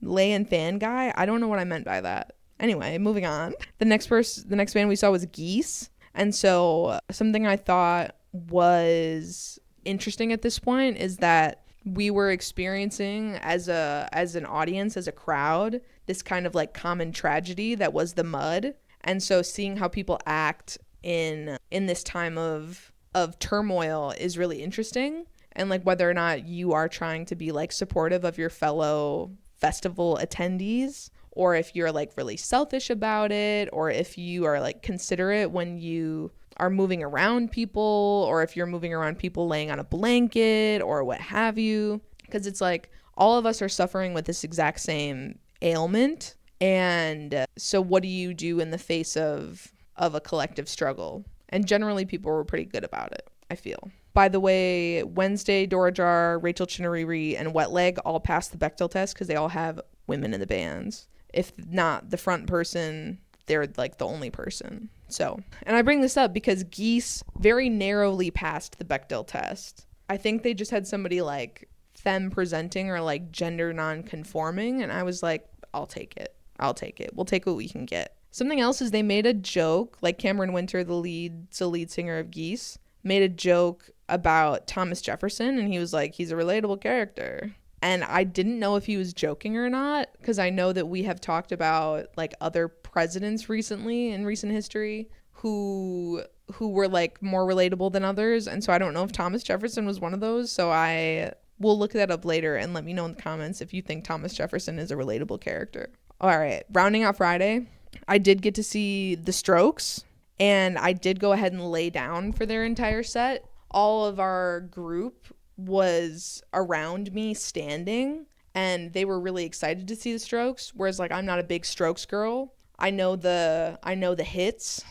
I don't know what I meant by that. Anyway, moving on. The next band we saw was Geese. And so something I thought was interesting at this point is that we were experiencing as an audience, as a crowd, this kind of like common tragedy that was the mud. And so seeing how people act in this time of turmoil is really interesting. And like whether or not you are trying to be like supportive of your fellow festival attendees, or if you're like really selfish about it, or if you are like considerate when you are moving around people, or if you're moving around people laying on a blanket or what have you. Because it's like all of us are suffering with this exact same ailment. And so what do you do in the face of a collective struggle? And generally people were pretty good about it, I feel. By the way, Wednesday, Dora Jar, Rachel Chinariri, and Wet Leg all passed the Bechdel test because they all have women in the bands. If not the front person, they're like the only person. So, and I bring this up because Geese very narrowly passed the Bechdel test. I think they just had somebody like femme presenting or like gender non-conforming, and I was like, I'll take it. We'll take what we can get. Something else is they made a joke, like Cameron Winter, the lead singer of Geese, made a joke about Thomas Jefferson, and he was like, he's a relatable character. And I didn't know if he was joking or not, because I know that we have talked about like other presidents recently in recent history who were like more relatable than others. And so I don't know if Thomas Jefferson was one of those. So I will look that up later and let me know in the comments if you think Thomas Jefferson is a relatable character. All right, rounding out Friday, I did get to see The Strokes, and I did go ahead and lay down for their entire set. All of our group was around me standing, and they were really excited to see The Strokes, whereas like I'm not a big Strokes girl. I know the hits,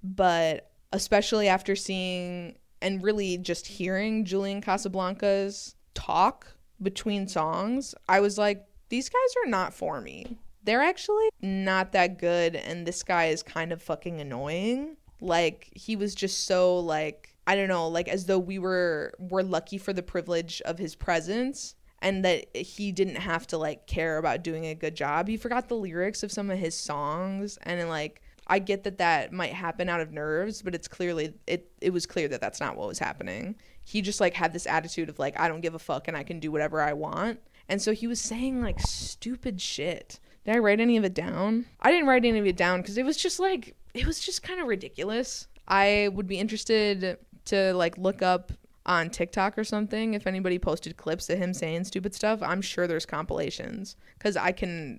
but especially after seeing and really just hearing Julian Casablancas talk between songs, I was like, these guys are not for me. They're actually not that good, and this guy is kind of fucking annoying. Like, he was just so like, I don't know, like as though we're lucky for the privilege of his presence, and that he didn't have to like care about doing a good job. He forgot the lyrics of some of his songs, and like I get that might happen out of nerves, but it's clearly it was clear that that's not what was happening. He just like had this attitude of like, I don't give a fuck and I can do whatever I want. And so he was saying like stupid shit. Did I write any of it down? I didn't write any of it down because it was just kind of ridiculous. I would be interested to like look up on TikTok or something if anybody posted clips of him saying stupid stuff. I'm sure there's compilations, because I'm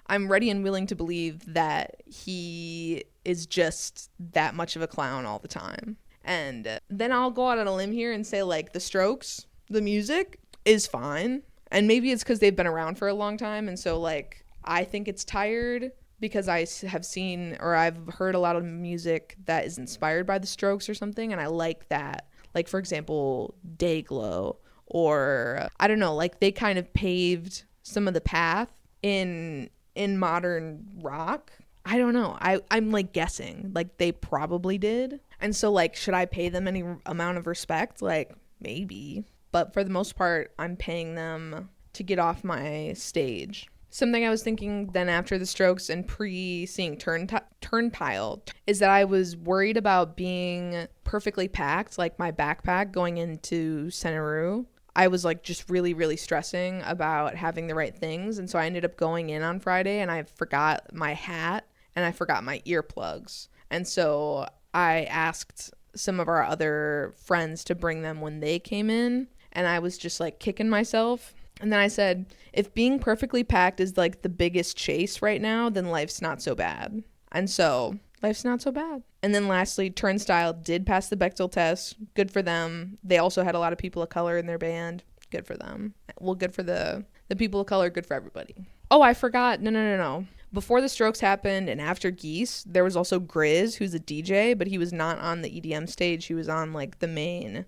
ready and willing to believe that he is just that much of a clown all the time. And then I'll go out on a limb here and say like the Strokes, the music is fine. And maybe it's because they've been around for a long time. And so like I think it's tired because I have seen or I've heard a lot of music that is inspired by the Strokes or something. And I like that. Like, for example, Dayglow, or I don't know, like they kind of paved some of the path in modern rock. I don't know. I'm like guessing like they probably did. And so like, should I pay them any amount of respect? Like maybe. But for the most part, I'm paying them to get off my stage. Something I was thinking then after the Strokes and pre-seeing Turnstile is that I was worried about being perfectly packed, like my backpack going into Sunburnaroo. I was like just really, really stressing about having the right things. And so I ended up going in on Friday and I forgot my hat and I forgot my earplugs. And so I asked some of our other friends to bring them when they came in. And I was just like kicking myself. And then I said, if being perfectly packed is like the biggest chase right now, then life's not so bad. And so life's not so bad. And then lastly, Turnstile did pass the Bechdel test. Good for them. They also had a lot of people of color in their band. Good for them. Well, good for the people of color. Good for everybody. Oh, I forgot. No. Before the Strokes happened and after Geese, there was also Grizz, who's a DJ, but he was not on the EDM stage. He was on like the main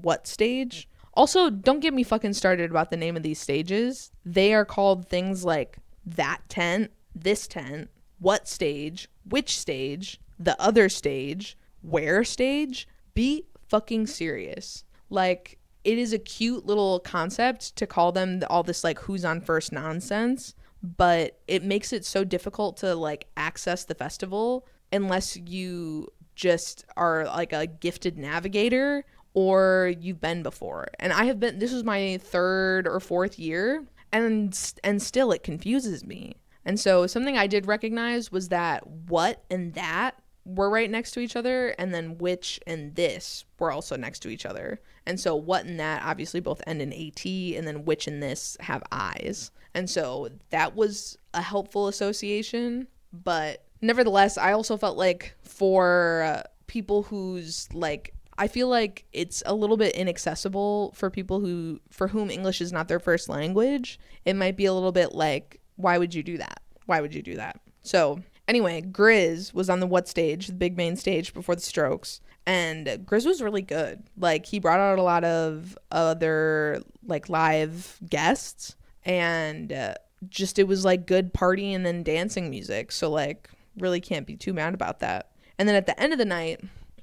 what stage? Also, don't get me fucking started about the name of these stages. They are called things like that tent, this tent, what stage, which stage, the other stage, where stage. Be fucking serious. Like, it is a cute little concept to call them all this like who's on first nonsense, but it makes it so difficult to like access the festival unless you just are like a gifted navigator or you've been before. And I have been, this was my third or fourth year, and still it confuses me. And so something I did recognize was that what and that were right next to each other, and then which and this were also next to each other. And so what and that obviously both end in AT, and then which and this have I's. And so that was a helpful association. But nevertheless, I also felt like for people who's like, I feel like it's a little bit inaccessible for people for whom English is not their first language. It might be a little bit like, why would you do that? Why would you do that? So anyway, Grizz was on the what stage, the big main stage before the Strokes. And Grizz was really good. Like, he brought out a lot of other like live guests, and just it was like good party and then dancing music. So like really can't be too mad about that. And then at the end of the night,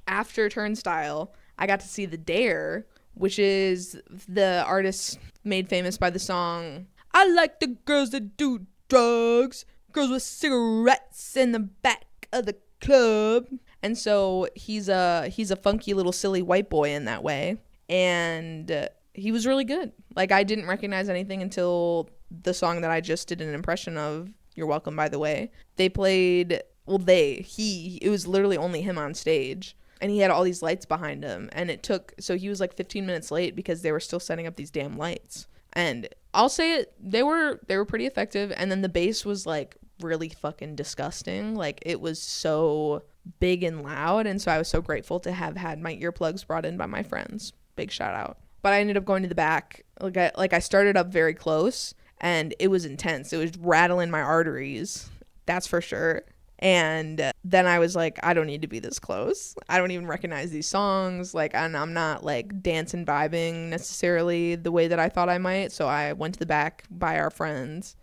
after Turnstile, I got to see The Dare, which is the artist made famous by the song I Like the Girls That Do Drugs, Girls with Cigarettes in the Back of the Club. And so he's a funky little silly white boy in that way. And he was really good. Like, I didn't recognize anything until the song that I just did an impression of, You're Welcome, by the way. They played, it was literally only him on stage. And he had all these lights behind him. And so he was like 15 minutes late because they were still setting up these damn lights. And I'll say it, they were pretty effective. And then the bass was like really fucking disgusting. Like, it was so big and loud. And so I was so grateful to have had my earplugs brought in by my friends. Big shout out. But I ended up going to the back. I started up very close, and it was intense. It was rattling my arteries. That's for sure. And then I was like, I don't need to be this close. I don't even recognize these songs. Like, and I'm not like dancing, vibing necessarily the way that I thought I might. So I went to the back by our friends,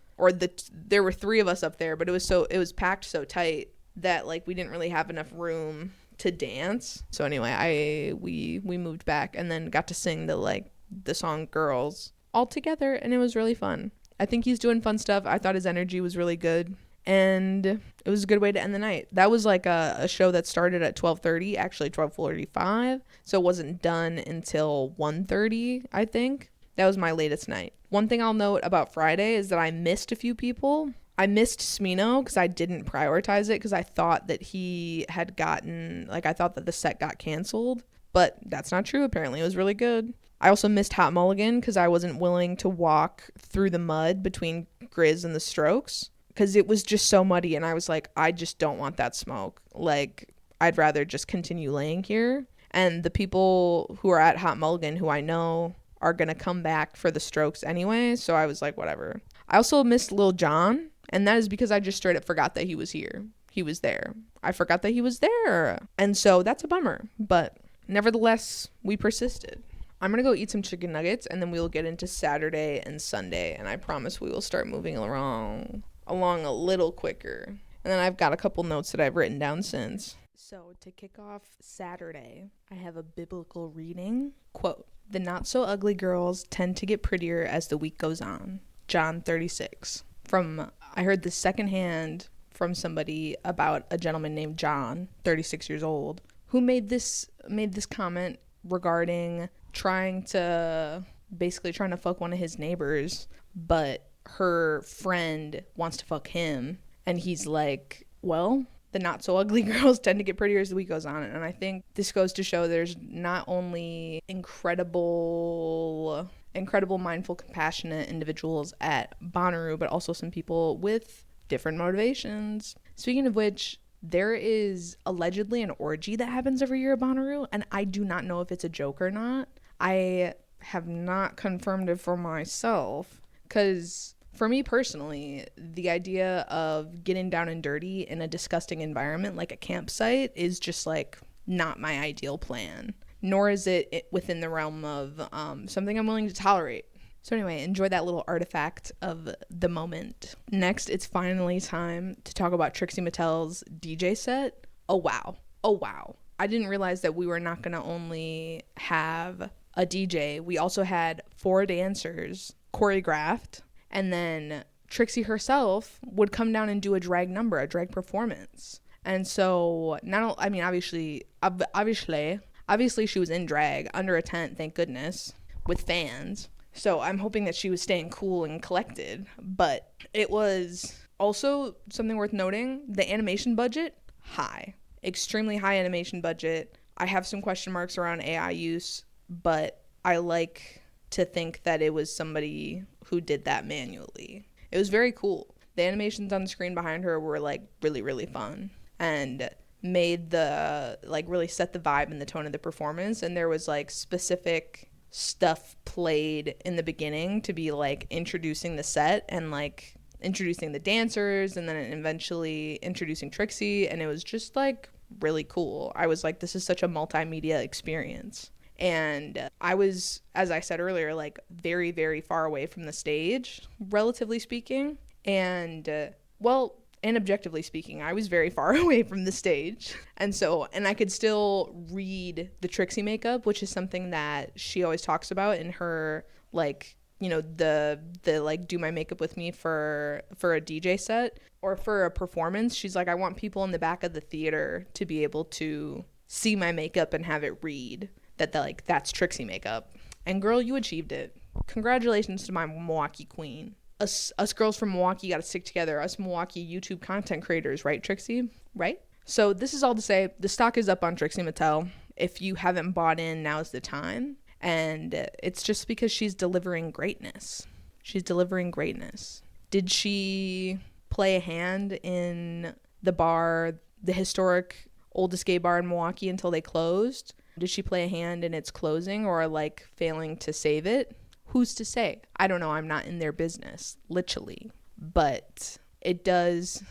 there were three of us up there, but it was packed so tight that like we didn't really have enough room to dance. So anyway, we moved back and then got to sing the song Girls all together, and it was really fun. I think he's doing fun stuff. I thought his energy was really good, and it was a good way to end the night. That was like a show that started at 12:30, actually 12:45, so it wasn't done until 1:30, I think. That was my latest night. One thing I'll note about Friday is that I missed a few people. I missed Smino because I didn't prioritize it because I thought that he had gotten, like, I thought that the set got canceled, but that's not true. Apparently it was really good. I also missed Hot Mulligan because I wasn't willing to walk through the mud between Grizz and the Strokes because it was just so muddy, and I was like, I just don't want that smoke. Like, I'd rather just continue laying here. And the people who are at Hot Mulligan, who I know are going to come back for the Strokes anyway, so I was like, whatever. I also missed Lil Jon, and that is because I just straight up forgot that he was here. He was there. I forgot that he was there. And so that's a bummer. But nevertheless, we persisted. I'm going to go eat some chicken nuggets, and then we'll get into Saturday and Sunday, and I promise we will start moving along a little quicker. And then I've got a couple notes that I've written down since. So to kick off Saturday, I have a biblical reading. Quote, "The not so ugly girls tend to get prettier as the week goes on." John 36. I heard this secondhand from somebody about a gentleman named John, 36 years old, who made this comment regarding trying to fuck one of his neighbors, but her friend wants to fuck him, and he's like, well, the not so ugly girls tend to get prettier as the week goes on. And I think this goes to show there's not only incredible, mindful, compassionate individuals at Bonnaroo, but also some people with different motivations. Speaking of which, there is allegedly an orgy that happens every year at Bonnaroo, and I do not know if it's a joke or not. I have not confirmed it for myself, because for me personally, the idea of getting down and dirty in a disgusting environment like a campsite is just like not my ideal plan, nor is it within the realm of something I'm willing to tolerate. So anyway, enjoy that little artifact of the moment. Next, it's finally time to talk about Trixie Mattel's DJ set. Oh wow. I didn't realize that we were not going to only have a DJ. We also had 4 dancers choreographed, and then Trixie herself would come down and do a drag number, a drag performance. And so obviously she was in drag under a tent, thank goodness, with fans. So I'm hoping that she was staying cool and collected. But it was also something worth noting, the animation budget, high. Extremely high animation budget. I have some question marks around AI use, but I like to think that it was somebody who did that manually. It was very cool. The animations on the screen behind her were like really, really fun and made really set the vibe and the tone of the performance. And there was like specific stuff played in the beginning to be like introducing the set and like introducing the dancers and then eventually introducing Trixie, and it was just like really cool. I was like, this is such a multimedia experience. And I was, as I said earlier, like very, very far away from the stage, relatively speaking. And objectively speaking, I was very far away from the stage. And I could still read the Trixie makeup, which is something that she always talks about in her, like, you know, the like do my makeup with me for a DJ set or for a performance. She's like, I want people in the back of the theater to be able to see my makeup and have it read that that's Trixie makeup. And girl, you achieved it. Congratulations to my Milwaukee queen. Us girls from Milwaukee got to stick together. Us Milwaukee YouTube content creators, right, Trixie? Right? So this is all to say, the stock is up on Trixie Mattel. If you haven't bought in, now's the time. And it's just because she's delivering greatness. She's delivering greatness. Did she play a hand in the bar, the historic oldest gay bar in Milwaukee until they closed? Did she play a hand in its closing or like failing to save it? Who's to say? I don't know. I'm not in their business, literally. But it does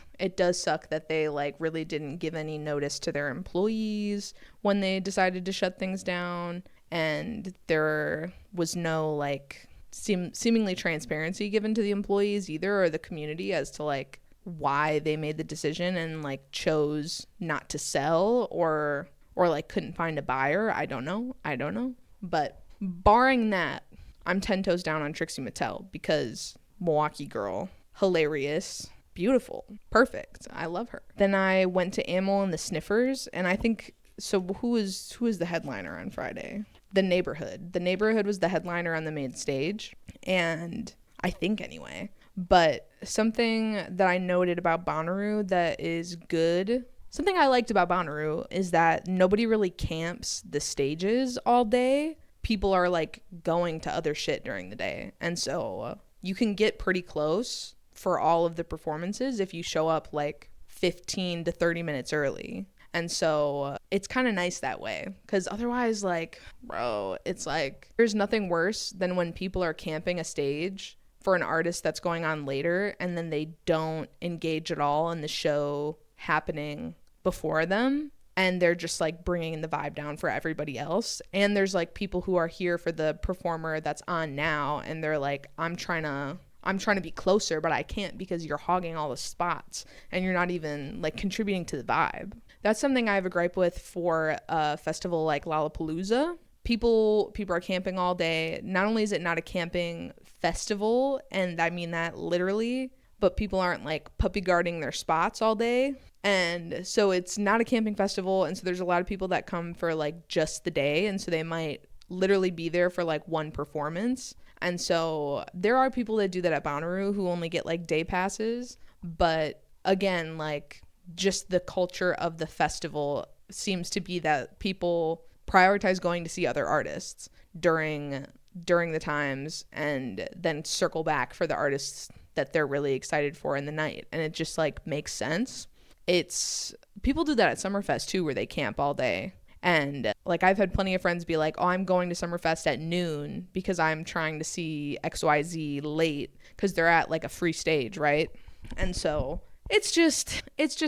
suck that they like really didn't give any notice to their employees when they decided to shut things down. And there was no like seemingly transparency given to the employees either, or the community, as to like why they made the decision and like chose not to sell or like couldn't find a buyer. I don't know. But barring that, I'm 10 toes down on Trixie Mattel because Milwaukee girl, hilarious, beautiful, perfect. I love her. Then I went to Amel and the Sniffers, and I think, so who is the headliner on Friday? The Neighborhood. The Neighborhood was the headliner on the main stage, and I think anyway. But something that I noted about Bonnaroo that is good, something I liked about Bonnaroo is that nobody really camps the stages all day. People are like going to other shit during the day. And so you can get pretty close for all of the performances if you show up like 15 to 30 minutes early. And so it's kind of nice that way, because otherwise, like, bro, it's like there's nothing worse than when people are camping a stage for an artist that's going on later and then they don't engage at all in the show happening before them, and they're just like bringing the vibe down for everybody else. And there's like people who are here for the performer that's on now, and they're like, I'm trying to be closer, but I can't because you're hogging all the spots and you're not even like contributing to the vibe. That's something I have a gripe with for a festival like Lollapalooza. People are camping all day. Not only is it not a camping festival, and I mean that literally, but people aren't like puppy guarding their spots all day. And so it's not a camping festival, and so there's a lot of people that come for like just the day, and so they might literally be there for like one performance. And so there are people that do that at Bonnaroo who only get like day passes, but again, like just the culture of the festival seems to be that people prioritize going to see other artists during the times and then circle back for the artists that they're really excited for in the night. And it just like makes sense. It's people do that at Summerfest too, where they camp all day. And like I've had plenty of friends be like, oh, I'm going to Summerfest at noon because I'm trying to see XYZ late because they're at like a free stage, right? And so it's just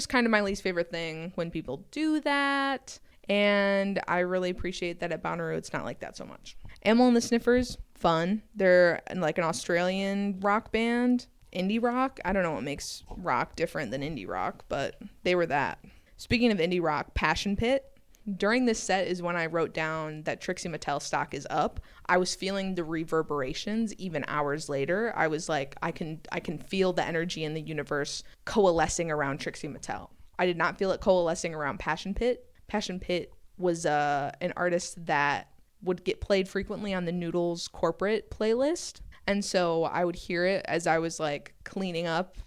kind of my least favorite thing when people do that. And I really appreciate that at Bonnaroo it's not like that so much. Amel and the Sniffers, fun. They're like an Australian rock band, indie rock. I don't know what makes rock different than indie rock, but they were that. Speaking of indie rock, Passion Pit. During this set is when I wrote down that Trixie Mattel stock is up. I was feeling the reverberations even hours later. I was like, I can feel the energy in the universe coalescing around Trixie Mattel. I did not feel it coalescing around Passion Pit. Passion Pit was an artist that would get played frequently on the Noodles corporate playlist. And so I would hear it as I was like cleaning up,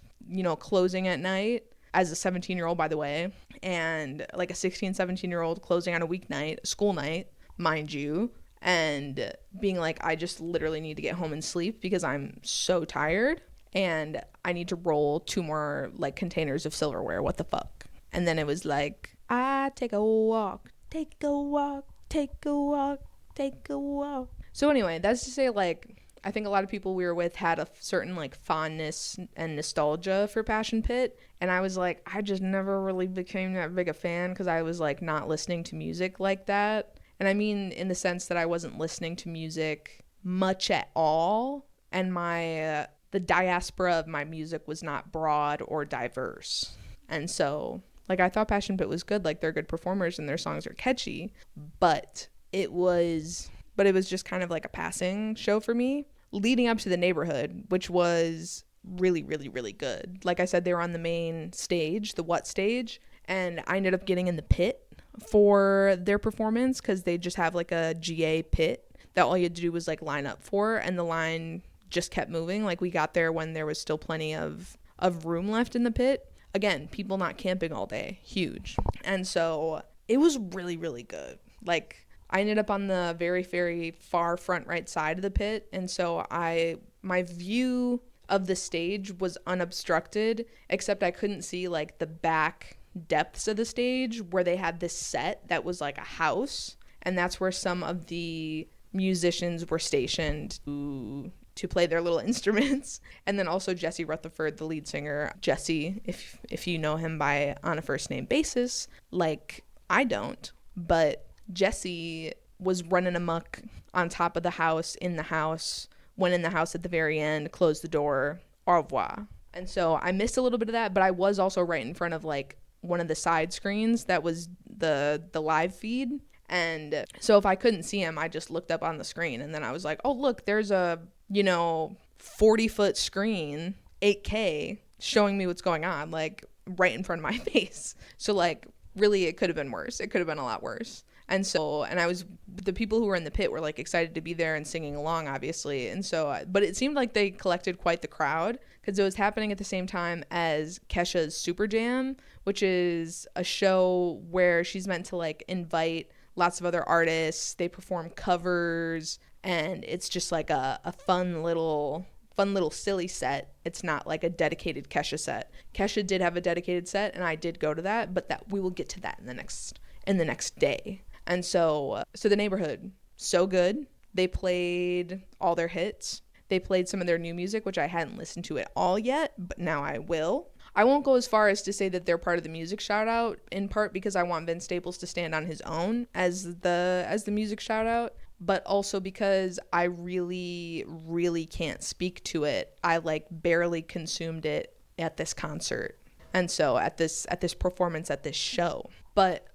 closing at night. As a 17-year-old, by the way, and like a 16, 17-year-old closing on a weeknight, school night, mind you, and being like, I just literally need to get home and sleep because I'm so tired and I need to roll 2 more like containers of silverware. What the fuck? And then it was like, I take a walk, take a walk, take a walk, take a walk. So anyway, that's to say, like, I think a lot of people we were with had a certain like fondness and nostalgia for Passion Pit. And I was like, I just never really became that big a fan because I was like not listening to music like that. And I mean in the sense that I wasn't listening to music much at all. And the diaspora of my music was not broad or diverse. And so like I thought Passion Pit was good. Like they're good performers and their songs are catchy. But it was just kind of like a passing show for me. Leading up to the Neighborhood, which was really, really, really good. Like I said, they were on the main stage, the What stage, and I ended up getting in the pit for their performance because they just have like a GA pit that all you had to do was like line up for, and the line just kept moving. Like we got there when there was still plenty of room left in the pit. Again, people not camping all day, huge. And so it was really, really good. Like I ended up on the very, very far front right side of the pit, and so my view of the stage was unobstructed, except I couldn't see like the back depths of the stage where they had this set that was like a house, and that's where some of the musicians were stationed to play their little instruments. And then also Jesse Rutherford, the lead singer. Jesse, if you know him on a first name basis, like I don't, but Jesse was running amok on top of the house, in the house, went in the house at the very end, closed the door, au revoir. And so I missed a little bit of that, but I was also right in front of like one of the side screens that was the live feed. And so if I couldn't see him, I just looked up on the screen, and then I was like, oh, look, there's a, 40-foot screen, 8K, showing me what's going on, like right in front of my face. So like, really, it could have been worse. It could have been a lot worse. And the people who were in the pit were like excited to be there and singing along, obviously. And so, but it seemed like they collected quite the crowd because it was happening at the same time as Kesha's Super Jam, which is a show where she's meant to like invite lots of other artists. They perform covers, and it's just like a fun little silly set. It's not like a dedicated Kesha set. Kesha did have a dedicated set, and I did go to that, but that we will get to that in the next day. And so the neighborhood, so good. They played all their hits. They played some of their new music, which I hadn't listened to at all yet, but now I will. I won't go as far as to say that they're part of the music shout out, in part because I want Vince Staples to stand on his own as the music shout out, but also because I really, really can't speak to it. I like barely consumed it at this concert. And so at this performance, at this show. But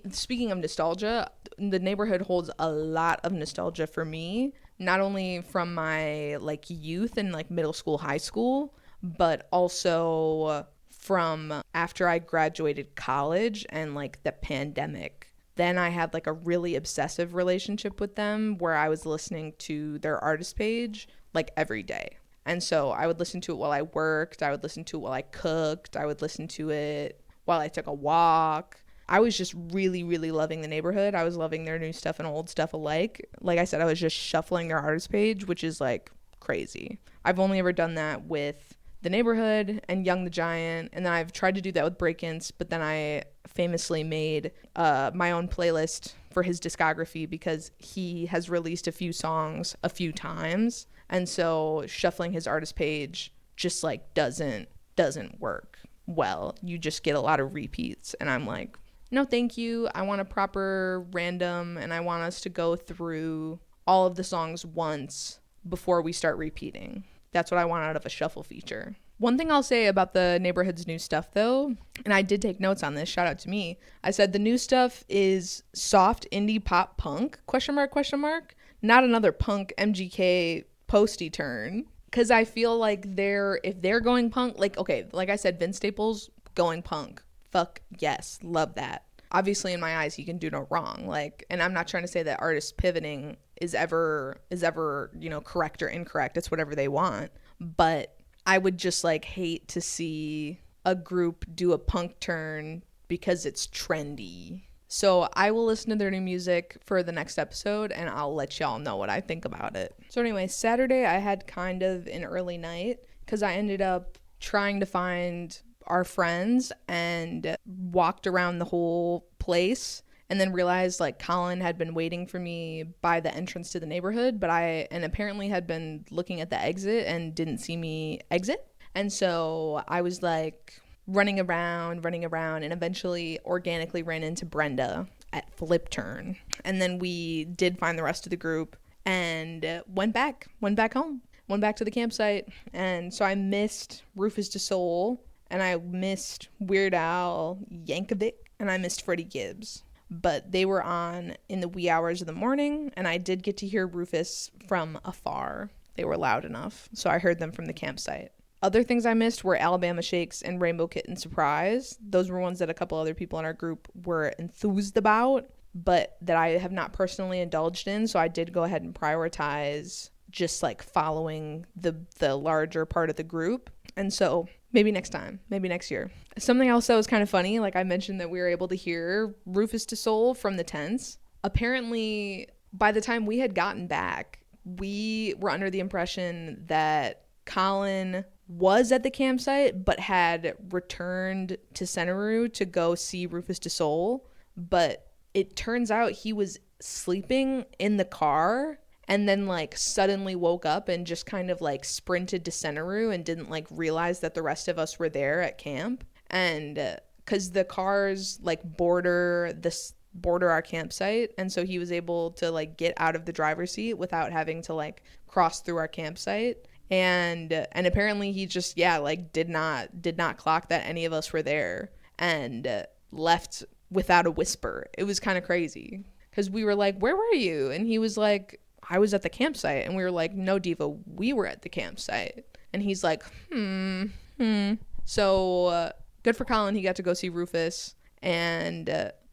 speaking of nostalgia, the neighborhood holds a lot of nostalgia for me, not only from my like youth and like middle school, high school, but also from after I graduated college and like the pandemic. Then I had like a really obsessive relationship with them where I was listening to their artist page like every day. And so I would listen to it while I worked. I would listen to it while I cooked. I would listen to it while I took a walk. I was just really, really loving the neighborhood. I was loving their new stuff and old stuff alike. Like I said, I was just shuffling their artist page, which is like crazy. I've only ever done that with the neighborhood and Young the Giant, and then I've tried to do that with Breakins, but then I famously made my own playlist for his discography because he has released a few songs a few times, and so shuffling his artist page just like doesn't work well. You just get a lot of repeats, and I'm like, no thank you. I want a proper random, and I want us to go through all of the songs once before we start repeating. That's what I want out of a shuffle feature. One thing I'll say about the neighborhood's new stuff, though, and I did take notes on this, shout out to me. I said the new stuff is soft indie pop punk, question mark, not another punk MGK posty turn. Because I feel like if they're going punk, like, okay, like I said, Vince Staples going punk. Fuck yes, love that. Obviously, in my eyes, he can do no wrong. Like, and I'm not trying to say that artists pivoting is ever, correct or incorrect. It's whatever they want. But I would just like hate to see a group do a punk turn because it's trendy. So I will listen to their new music for the next episode, and I'll let y'all know what I think about it. So anyway, Saturday I had kind of an early night because I ended up trying to find our friends and walked around the whole place, and then realized like Colin had been waiting for me by the entrance to the neighborhood, but apparently had been looking at the exit and didn't see me exit. And so I was like running around, and eventually organically ran into Brenda at Flip Turn. And then we did find the rest of the group and went back home, went back to the campsite. And so I missed Rufus Du Sol, and I missed Weird Al Yankovic, and I missed Freddie Gibbs. But they were on in the wee hours of the morning, and I did get to hear Rufus from afar. They were loud enough, so I heard them from the campsite. Other things I missed were Alabama Shakes and Rainbow Kitten Surprise. Those were ones that a couple other people in our group were enthused about, but that I have not personally indulged in, so I did go ahead and prioritize just like following the larger part of the group. And so maybe next time, maybe next year. Something else that was kind of funny, like I mentioned that we were able to hear Rufus Du Sol from the tents. Apparently, by the time we had gotten back, we were under the impression that Colin was at the campsite but had returned to Sunburnaroo to go see Rufus Du Sol. But it turns out he was sleeping in the car and then like suddenly woke up and just kind of like sprinted to Sunburnaroo and didn't like realize that the rest of us were there at camp. And because the cars like border our campsite, and so he was able to like get out of the driver's seat without having to like cross through our campsite. And apparently he just did not clock that any of us were there and left without a whisper. It was kind of crazy. because we were like, where were you? And he was like, I was at the campsite. And we were like, no, Diva, we were at the campsite. And he's like, So good for Colin. He got to go see Rufus, and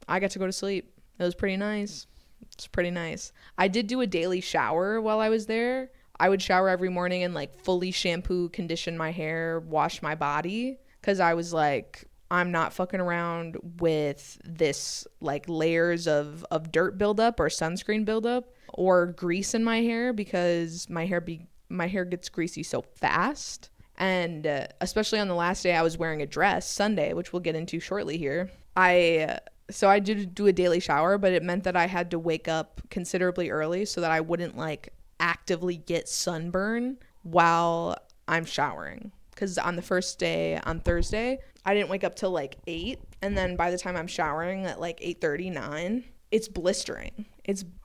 I got to go to sleep. It was pretty nice. It's pretty nice. I did do a daily shower while I was there. I would shower every morning and like fully shampoo, condition my hair, wash my body, because I was like, I'm not fucking around with this like layers of dirt buildup or sunscreen buildup or grease in my hair, because my hair gets greasy so fast. And especially on the last day I was wearing a dress, Sunday, which we'll get into shortly here. So I did do a daily shower, but it meant that I had to wake up considerably early so that I wouldn't like actively get sunburn while I'm showering. Because on the first day, on Thursday, I didn't wake up till like 8. And then by the time I'm showering at like 8:30, 9, it's blistering.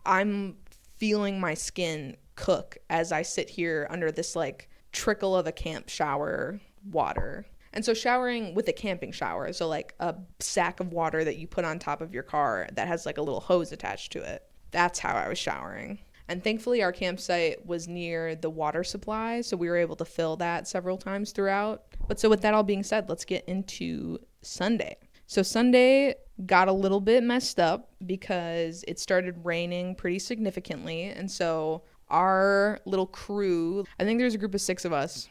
I'm feeling my skin cook as I sit here under this like trickle of a camp shower water. And so showering with a camping shower, so like a sack of water that you put on top of your car that has like a little hose attached to it. That's how I was showering. And thankfully our campsite was near the water supply, so we were able to fill that several times throughout. But so with that all being said, let's get into Sunday. So Sunday got a little bit messed up because it started raining pretty significantly. And so our little crew, I think there's a group of 6 of us,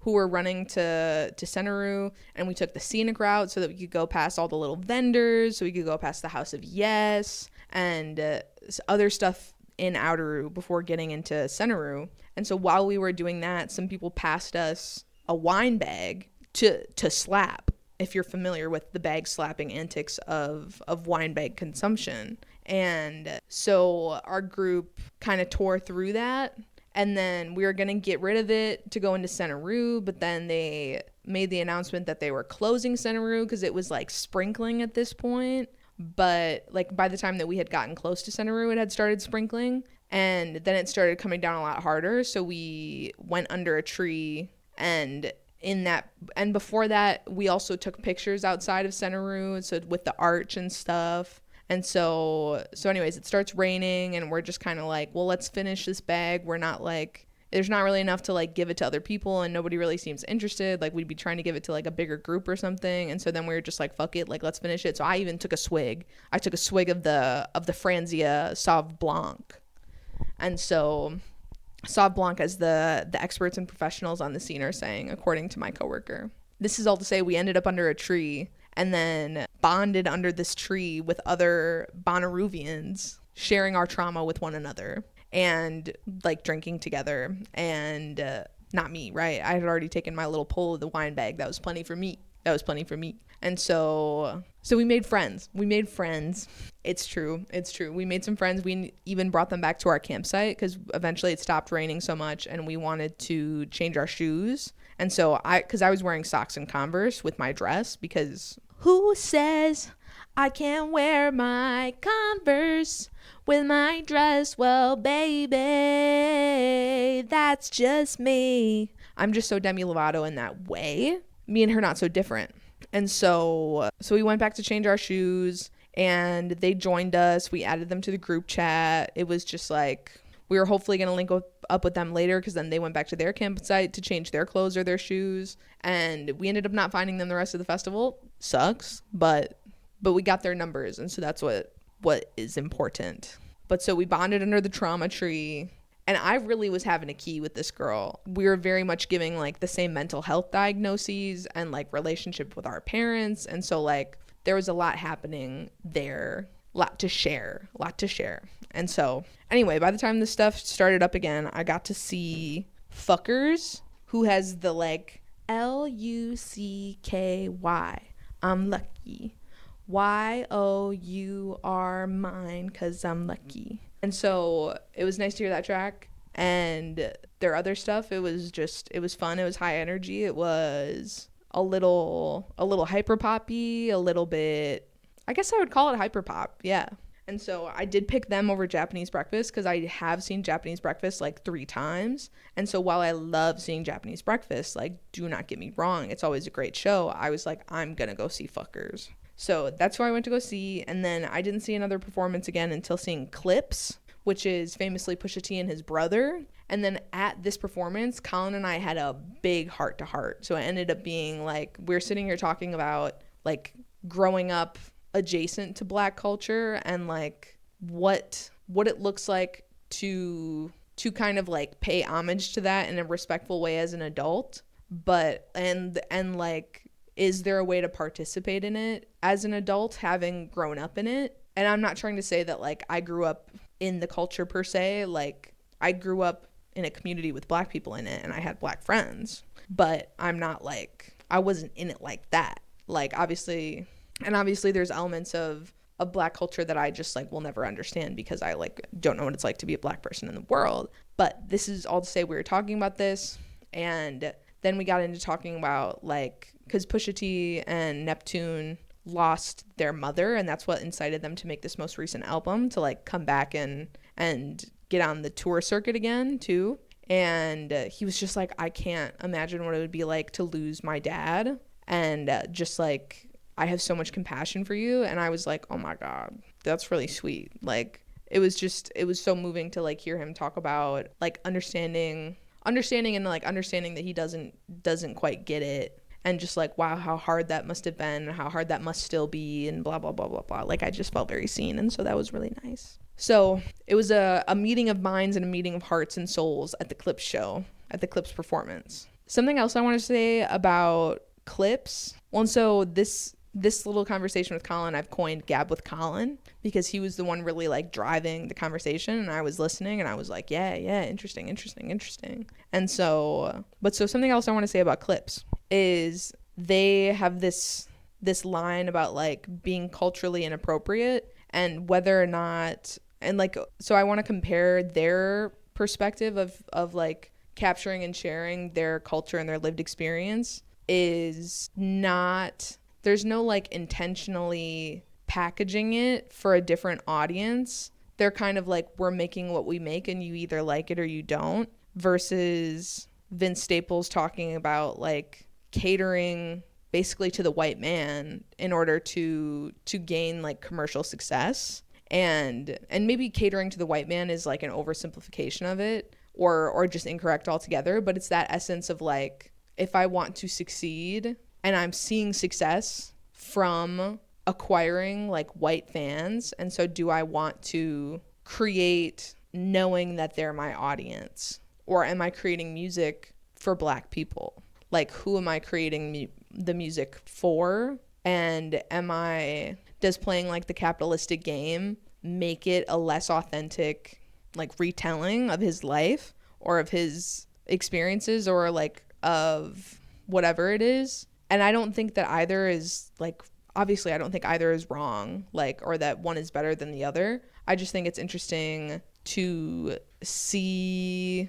who were running to Sunburnaroo, and we took the scenic route so that we could go past all the little vendors, so we could go past the House of Yes and other stuff in Outeroo before getting into Sunburnaroo. And so while we were doing that, some people passed us a wine bag to slap, if you're familiar with the bag slapping antics of wine bag consumption. And so our group kind of tore through that. And then we were going to get rid of it to go into Sunburnaroo, but then they made the announcement that they were closing Sunburnaroo because it was like sprinkling at this point. But like by the time that we had gotten close to Sunburnaroo, it had started sprinkling, and then it started coming down a lot harder. So we went under a tree, and before that, we also took pictures outside of Sunburnaroo, so with the arch and stuff. And so anyways, it starts raining, and we're just kind of like, well, let's finish this bag. We're not like, there's not really enough to like give it to other people, and nobody really seems interested. Like we'd be trying to give it to like a bigger group or something. And so then we were just like, fuck it, like let's finish it. So I even took a swig. I took a swig of the Franzia Sauv Blanc. And so Sauv Blanc, as the experts and professionals on the scene are saying, according to my coworker. This is all to say we ended up under a tree and then bonded under this tree with other Bonnaroovians, sharing our trauma with one another and like drinking together. And not me, right? I had already taken my little pull of the wine bag. That was plenty for me. And so we made friends. It's true. We made some friends. We even brought them back to our campsite because eventually it stopped raining so much and we wanted to change our shoes. And so because I was wearing socks and Converse with my dress, because who says I can't wear my Converse with my dress? Well, baby, that's just me. I'm just so Demi Lovato in that way. Me and her not so different. And so we went back to change our shoes, and they joined us. We added them to the group chat. It was just like, we were hopefully going to link up with them later, because then they went back to their campsite to change their clothes or their shoes, and we ended up not finding them the rest of the festival. Sucks, but we got their numbers, and so that's what is important. But so we bonded under the trauma tree, and I really was having a key with this girl. We were very much giving like the same mental health diagnoses and like relationship with our parents, and so like there was a lot happening there, lot to share. And so anyway, by the time this stuff started up again, I got to see Fuckers, who has the like Lucky. I'm lucky. Y-O, you are mine, 'cause I'm lucky. And so it was nice to hear that track. And their other stuff, it was fun. It was high energy. It was a little hyper poppy, a little bit, I guess I would call it hyper pop. Yeah. And so I did pick them over Japanese Breakfast because I have seen Japanese Breakfast like 3 times. And so while I love seeing Japanese Breakfast, like, do not get me wrong, it's always a great show. I was like, I'm going to go see Fuckers. So that's who I went to go see. And then I didn't see another performance again until seeing Clips, which is famously Pusha T and his brother. And then at this performance, Colin and I had a big heart to heart. So it ended up being like, we're sitting here talking about like growing up adjacent to Black culture and like what it looks like to kind of like pay homage to that in a respectful way as an adult, but and like, is there a way to participate in it as an adult having grown up in it? And I'm not trying to say that like I grew up in the culture per se. Like I grew up in a community with Black people in it and I had Black friends, but I'm not like, I wasn't in it like that. Like obviously there's elements of Black culture that I just like will never understand because I like don't know what it's like to be a Black person in the world. But this is all to say we were talking about this, and then we got into talking about like, because Pusha T and Neptune lost their mother, and that's what incited them to make this most recent album, to like come back and get on the tour circuit again too. And he was just like, I can't imagine what it would be like to lose my dad, and just like, I have so much compassion for you. And I was like, oh my God, that's really sweet. Like it was so moving to like hear him talk about like understanding and like understanding that he doesn't quite get it, and just like, wow, how hard that must have been, how hard that must still be, and blah blah blah blah blah. Like I just felt very seen, and so that was really nice. So it was a meeting of minds and a meeting of hearts and souls at the Clips show, at the Clips performance. Something else I want to say about Clips, well, and so this little conversation with Colin, I've coined Gab with Colin, because he was the one really like driving the conversation, and I was listening and I was like, yeah, interesting. And so something else I want to say about Clips is they have this line about like being culturally inappropriate, and whether or not, and like, so I want to compare their perspective of like capturing and sharing their culture and their lived experience is not, there's no like intentionally packaging it for a different audience. They're kind of like, we're making what we make and you either like it or you don't, versus Vince Staples talking about like catering basically to the white man in order to gain like commercial success. And maybe catering to the white man is like an oversimplification of it, or just incorrect altogether, but it's that essence of like, if I want to succeed and I'm seeing success from acquiring like white fans, and so do I want to create knowing that they're my audience, or am I creating music for Black people? Like, who am I creating the music for? And does playing like the capitalistic game make it a less authentic like retelling of his life or of his experiences, or like of whatever it is? And I don't think that either is like, obviously I don't think either is wrong, like, or that one is better than the other. I just think it's interesting to see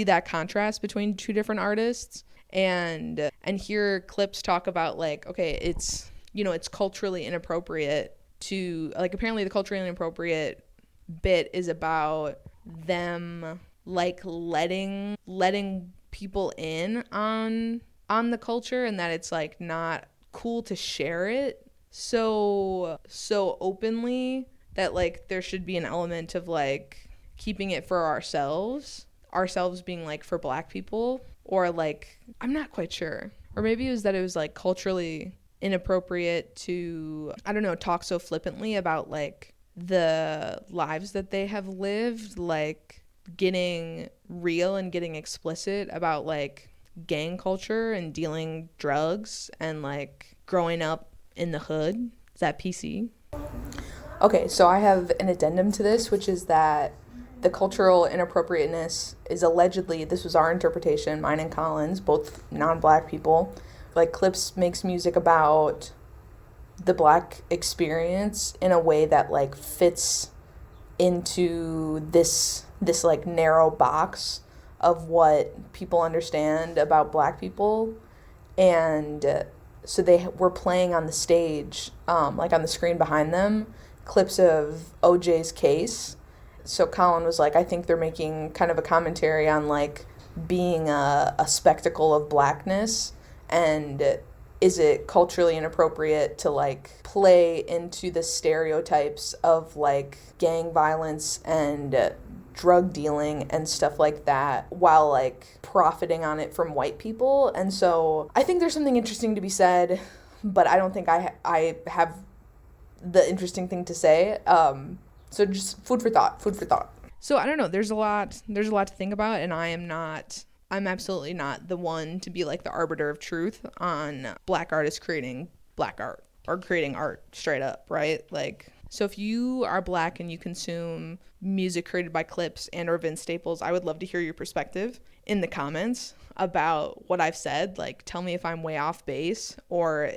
that contrast between two different artists, and hear Clips talk about like, okay, it's, you know, it's culturally inappropriate to like, apparently the culturally inappropriate bit is about them like letting people in on the culture, and that it's like not cool to share it so openly, that like there should be an element of like keeping it for ourselves being like for Black people, or like, I'm not quite sure, or maybe it was that it was like culturally inappropriate to, I don't know, talk so flippantly about like the lives that they have lived, like getting real and getting explicit about like gang culture and dealing drugs and like growing up in the hood. Is that PC? Okay, so I have an addendum to this, which is that the cultural inappropriateness is allegedly, this was our interpretation, mine and Colin's, both non-Black people, like Clips makes music about the Black experience in a way that like fits into this like narrow box of what people understand about Black people. And so they were playing on the stage, like on the screen behind them, clips of OJ's case. So Colin was like, I think they're making kind of a commentary on like being a spectacle of Blackness, and is it culturally inappropriate to like play into the stereotypes of like gang violence and drug dealing and stuff like that while like profiting on it from white people? And so I think there's something interesting to be said, but I don't think I have the interesting thing to say. So just food for thought. So I don't know, there's a lot to think about, and I'm absolutely not the one to be like the arbiter of truth on black artists creating black art or creating art straight up, right? Like, so if you are black and you consume music created by Clips and or Vince Staples, I would love to hear your perspective in the comments about what I've said. Like, tell me if I'm way off base or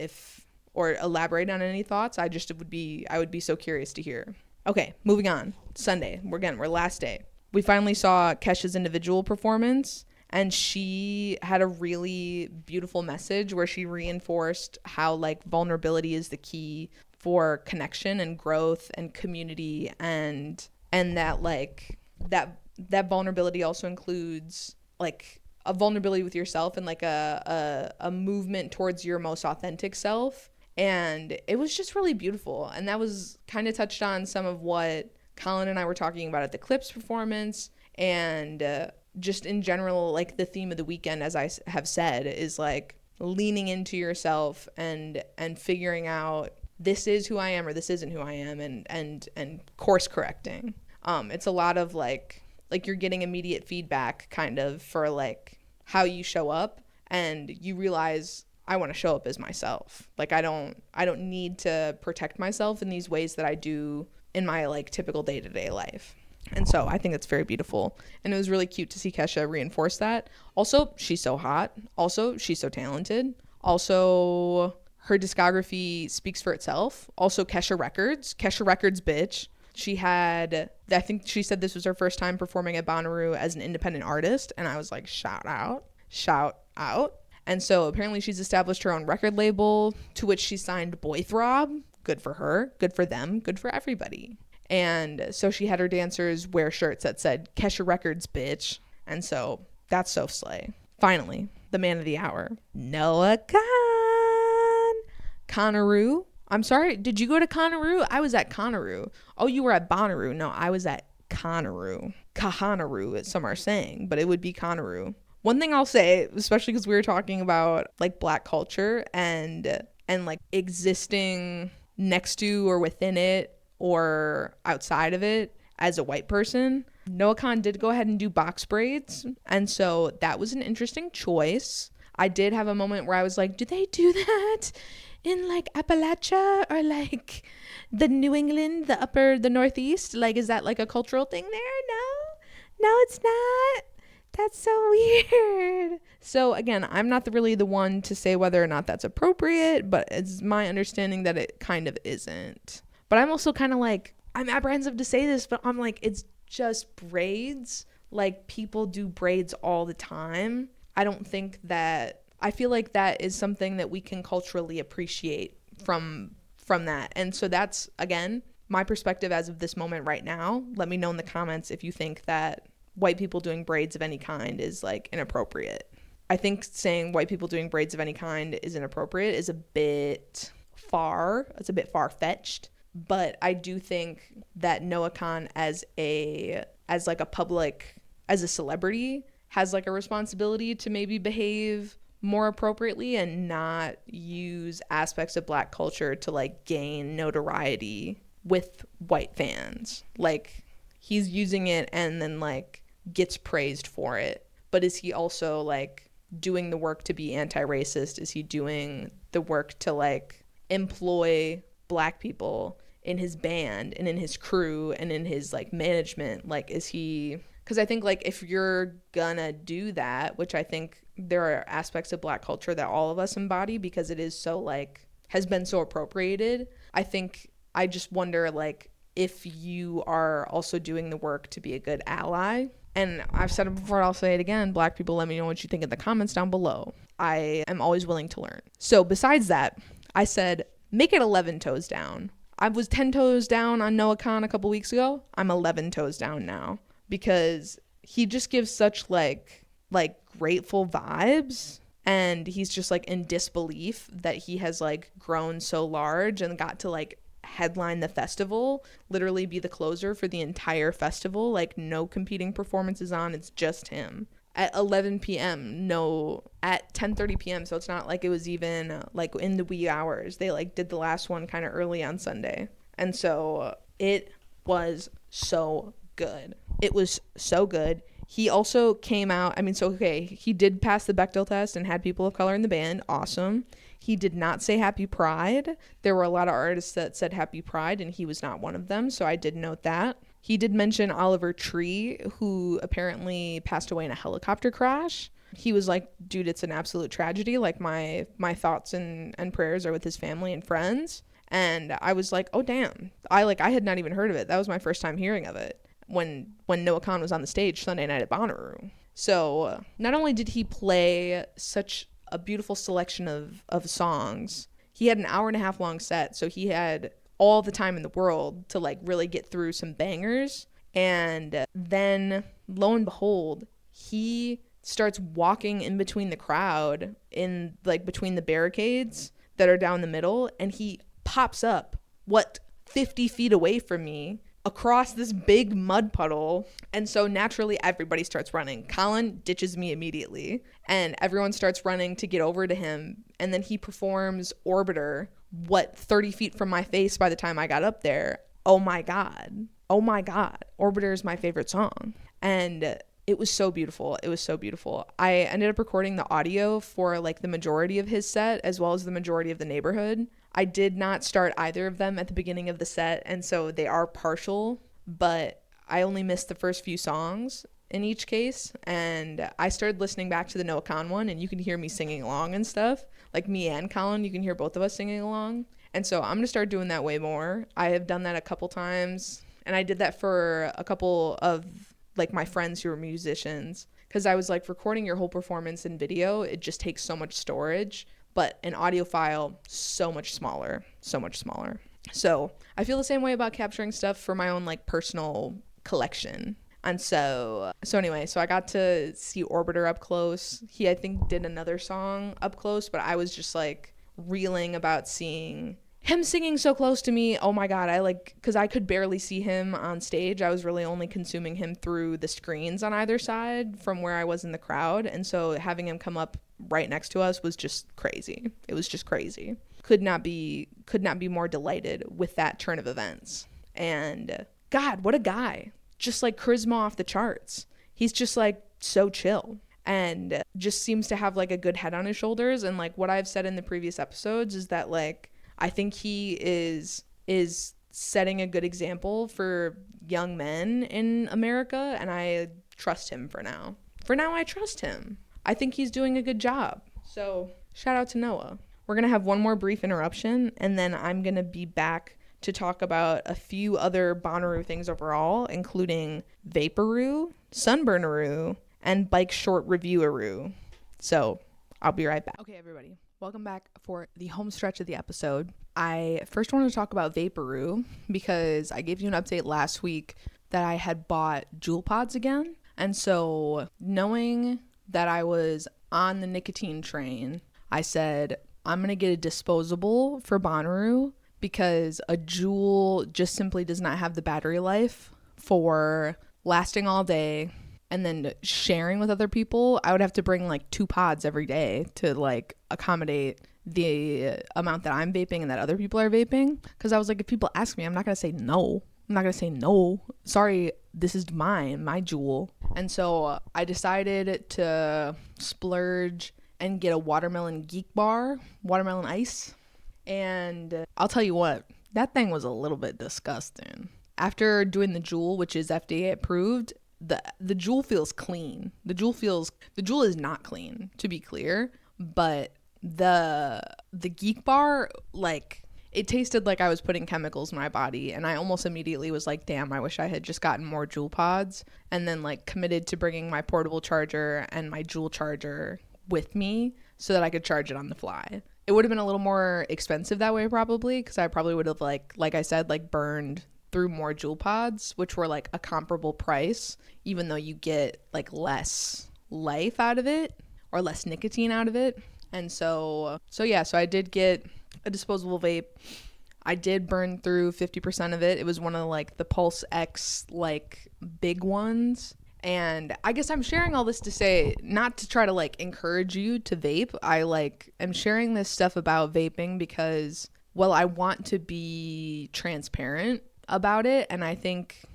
elaborate on any thoughts. I would be so curious to hear. Okay, moving on. Sunday. We're last day. We finally saw Kesha's individual performance, and she had a really beautiful message where she reinforced how like vulnerability is the key for connection and growth and community, and that like that vulnerability also includes like a vulnerability with yourself and like a movement towards your most authentic self. And it was just really beautiful, and that was kind of touched on some of what Colin and I were talking about at the Clips performance, and just in general, like the theme of the weekend, as I have said, is like leaning into yourself and figuring out this is who I am or this isn't who I am, and course correcting. It's a lot of like you're getting immediate feedback kind of for like how you show up, and you realize I want to show up as myself. Like I don't need to protect myself in these ways that I do in my like typical day-to-day life. And so I think it's very beautiful, and it was really cute to see Kesha reinforce that. Also, she's so hot. Also, she's so talented. Also, her discography speaks for itself. Also, Kesha Records, bitch. I think she said this was her first time performing at Bonnaroo as an independent artist, and I was like, shout out. And so apparently she's established her own record label, to which she signed Boy Throb. Good for her, good for them, good for everybody. And so she had her dancers wear shirts that said Kesha Records, bitch. And so that's so slay. Finally, the man of the hour, Noah kahanaroo. I'm sorry, did you go to Kahanaroo? I was at Kahanaroo. Oh, you were at Bonnaroo. No, I was at kahanaroo, as some are saying, but it would be Kahanaroo. One thing I'll say, especially because we were talking about like black culture and like existing next to or within it or outside of it as a white person, Noah Khan did go ahead and do box braids, and so that was an interesting choice. I did have a moment where I was like, do they do that in like Appalachia or like the New England, the Northeast? Like, is that like a cultural thing there? No, it's not. That's so weird. So again, I'm not really the one to say whether or not that's appropriate, but it's my understanding that it kind of isn't. But I'm also kind of like, I'm apprehensive to say this, but I'm like, it's just braids. Like, people do braids all the time. I feel like that is something that we can culturally appreciate from that. And so that's, again, my perspective as of this moment right now. Let me know in the comments if you think that white people doing braids of any kind is like inappropriate. I think saying white people doing braids of any kind is inappropriate is a bit far-fetched, but I do think that Noah Khan as a celebrity has like a responsibility to maybe behave more appropriately and not use aspects of black culture to like gain notoriety with white fans. Like, he's using it and then like gets praised for it, but is he also like doing the work to be anti-racist? Is he doing the work to like employ black people in his band and in his crew and in his like management? Like, is he, because I think like if you're gonna do that, which I think there are aspects of black culture that all of us embody because it is so like has been so appropriated, I just wonder like if you are also doing the work to be a good ally. And I've said it before, I'll say it again. Black people, let me know what you think in the comments down below. I am always willing to learn. So besides that, I said, make it 11 toes down. I was 10 toes down on Noah Khan a couple weeks ago. I'm 11 toes down now because he just gives such like grateful vibes. and he's just like in disbelief that he has like grown so large and got to like headline the festival, literally be the closer for the entire festival. Like no competing performances on, it's just him at 11 p.m. no, at 10:30 p.m. So it's not like it was even like in the wee hours. They like did the last one kind of early on Sunday, and so it was so good. It was so good. He also came out, I mean, so okay, he did pass the Bechdel test and had people of color in the band. Awesome. He did not say Happy Pride. There were a lot of artists that said Happy Pride, and he was not one of them, so I did note that. He did mention Oliver Tree, who apparently passed away in a helicopter crash. He was like, dude, it's an absolute tragedy. Like my thoughts and prayers are with his family and friends. And I was like, oh damn. I had not even heard of it. That was my first time hearing of it when Noah Kahan was on the stage Sunday night at Bonnaroo. So not only did he play such a beautiful selection of songs, he had an hour and a half long set, so he had all the time in the world to like really get through some bangers. And then lo and behold, he starts walking in between the crowd, in like between the barricades that are down the middle, and he pops up 50 feet away from me across this big mud puddle. And so naturally everybody starts running. Colin ditches me immediately, and everyone starts running to get over to him. And then he performs Orbiter 30 feet from my face by the time I got up there. Oh my god, Orbiter is my favorite song. And it was so beautiful. I ended up recording the audio for like the majority of his set as well as the majority of the Neighborhood. I did not start either of them at the beginning of the set, and so they are partial, but I only missed the first few songs in each case. And I started listening back to the Noah Kahan one, and you can hear me singing along and stuff. Like me and Colin, you can hear both of us singing along. And so I'm going to start doing that way more. I have done that a couple times, and I did that for a couple of like my friends who are musicians, because I was like, recording your whole performance in video, it just takes so much storage, but an audio file, so much smaller. So I feel the same way about capturing stuff for my own like personal collection. And so anyway, so I got to see Orbiter up close. He, I think, did another song up close, but I was just like reeling about seeing him singing so close to me. Oh my god, because I could barely see him on stage. I was really only consuming him through the screens on either side from where I was in the crowd. And so having him come up right next to us was just crazy. It was just crazy. Could not be more delighted with that turn of events. And god, what a guy. Just like charisma off the charts. He's just like so chill and just seems to have like a good head on his shoulders. And like what I've said in the previous episodes is that like I think he is setting a good example for young men in America, and I trust him for now. I trust him. I think he's doing a good job. So shout out to Noah. We're going to have one more brief interruption, and then I'm going to be back to talk about a few other bonnaroo things overall, including vaporoo, sunburnaroo, and bike short reviewaroo. So I'll be right back. Okay, everybody. Welcome back for the home stretch of the episode. I first wanted to talk about vaporoo because I gave you an update last week that I had bought Juul pods again. And so knowing that I was on the nicotine train, I said, I'm going to get a disposable for bonnaroo because a Juul just simply does not have the battery life for lasting all day. And then sharing with other people, I would have to bring like 2 pods every day to like accommodate the amount that I'm vaping and that other people are vaping. Because I was like, if people ask me, I'm not going to say no. Sorry, this is my Juul. And so I decided to splurge and get a watermelon geek bar, watermelon ice. And I'll tell you what, that thing was a little bit disgusting. After doing the Juul, which is FDA approved, the Juul feels clean. The Juul is not clean, to be clear, but the Geek Bar, like, it tasted like I was putting chemicals in my body, and I almost immediately was like, damn, I wish I had just gotten more Juul pods, and then like committed to bringing my portable charger and my Juul charger with me so that I could charge it on the fly. It would have been a little more expensive that way probably, because I probably would have like I said, like burned through more Juul pods, which were like a comparable price, even though you get like less life out of it, or less nicotine out of it. And so I did get a disposable vape. I did burn through 50% of it. It was one of like the Pulse X like big ones. And I guess I'm sharing all this to say, not to try to like encourage you to vape. I'm sharing this stuff about vaping because, well, I want to be transparent about it. And I think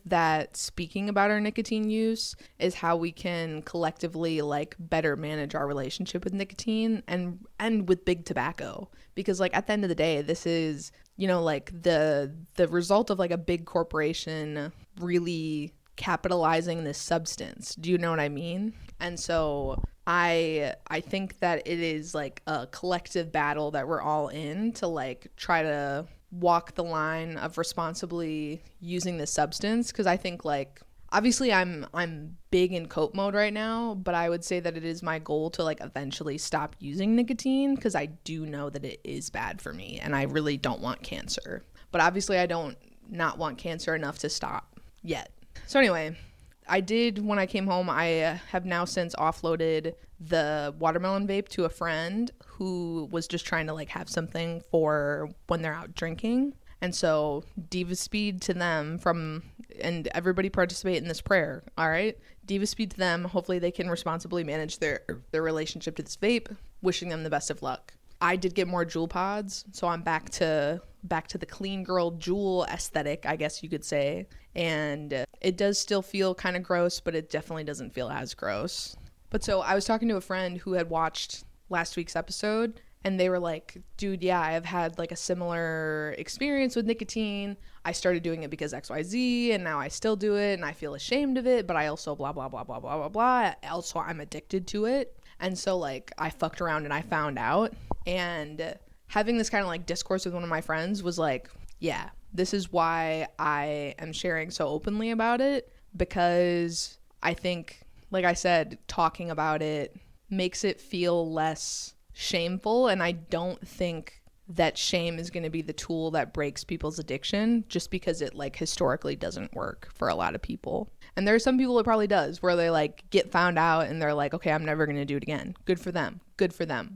that speaking about our nicotine use is how we can collectively like better manage our relationship with nicotine and with big tobacco. Because like at the end of the day, this is, you know, like the result of like a big corporation really capitalizing this substance. Do you know what I mean? And so I think that it is like a collective battle that we're all in to like try to walk the line of responsibly using this substance. Because I think like obviously I'm big in cope mode right now, but I would say that it is my goal to like eventually stop using nicotine, because I do know that it is bad for me and I really don't want cancer. But obviously I don't not want cancer enough to stop yet. So anyway, I did, when I came home, I have now since offloaded the watermelon vape to a friend who was just trying to like have something for when they're out drinking. And so diva speed to them and everybody participate in this prayer. All right. Diva speed to them. Hopefully they can responsibly manage their relationship to this vape. Wishing them the best of luck. I did get more Juul pods, so I'm back to the clean girl Juul aesthetic, I guess you could say. And it does still feel kind of gross, but it definitely doesn't feel as gross. But so I was talking to a friend who had watched last week's episode, and they were like, dude, yeah, I've had like a similar experience with nicotine. I started doing it because XYZ, and now I still do it, and I feel ashamed of it, but I also blah, blah, blah, blah, blah, blah, blah. Also, I'm addicted to it. And so like I fucked around and I found out, and having this kind of like discourse with one of my friends was like, yeah, this is why I am sharing so openly about it, because I think, like I said, talking about it makes it feel less shameful. And I don't think that shame is going to be the tool that breaks people's addiction, just because it like historically doesn't work for a lot of people. And there are some people it probably does, where they like get found out and they're like, okay, I'm never going to do it again. Good for them.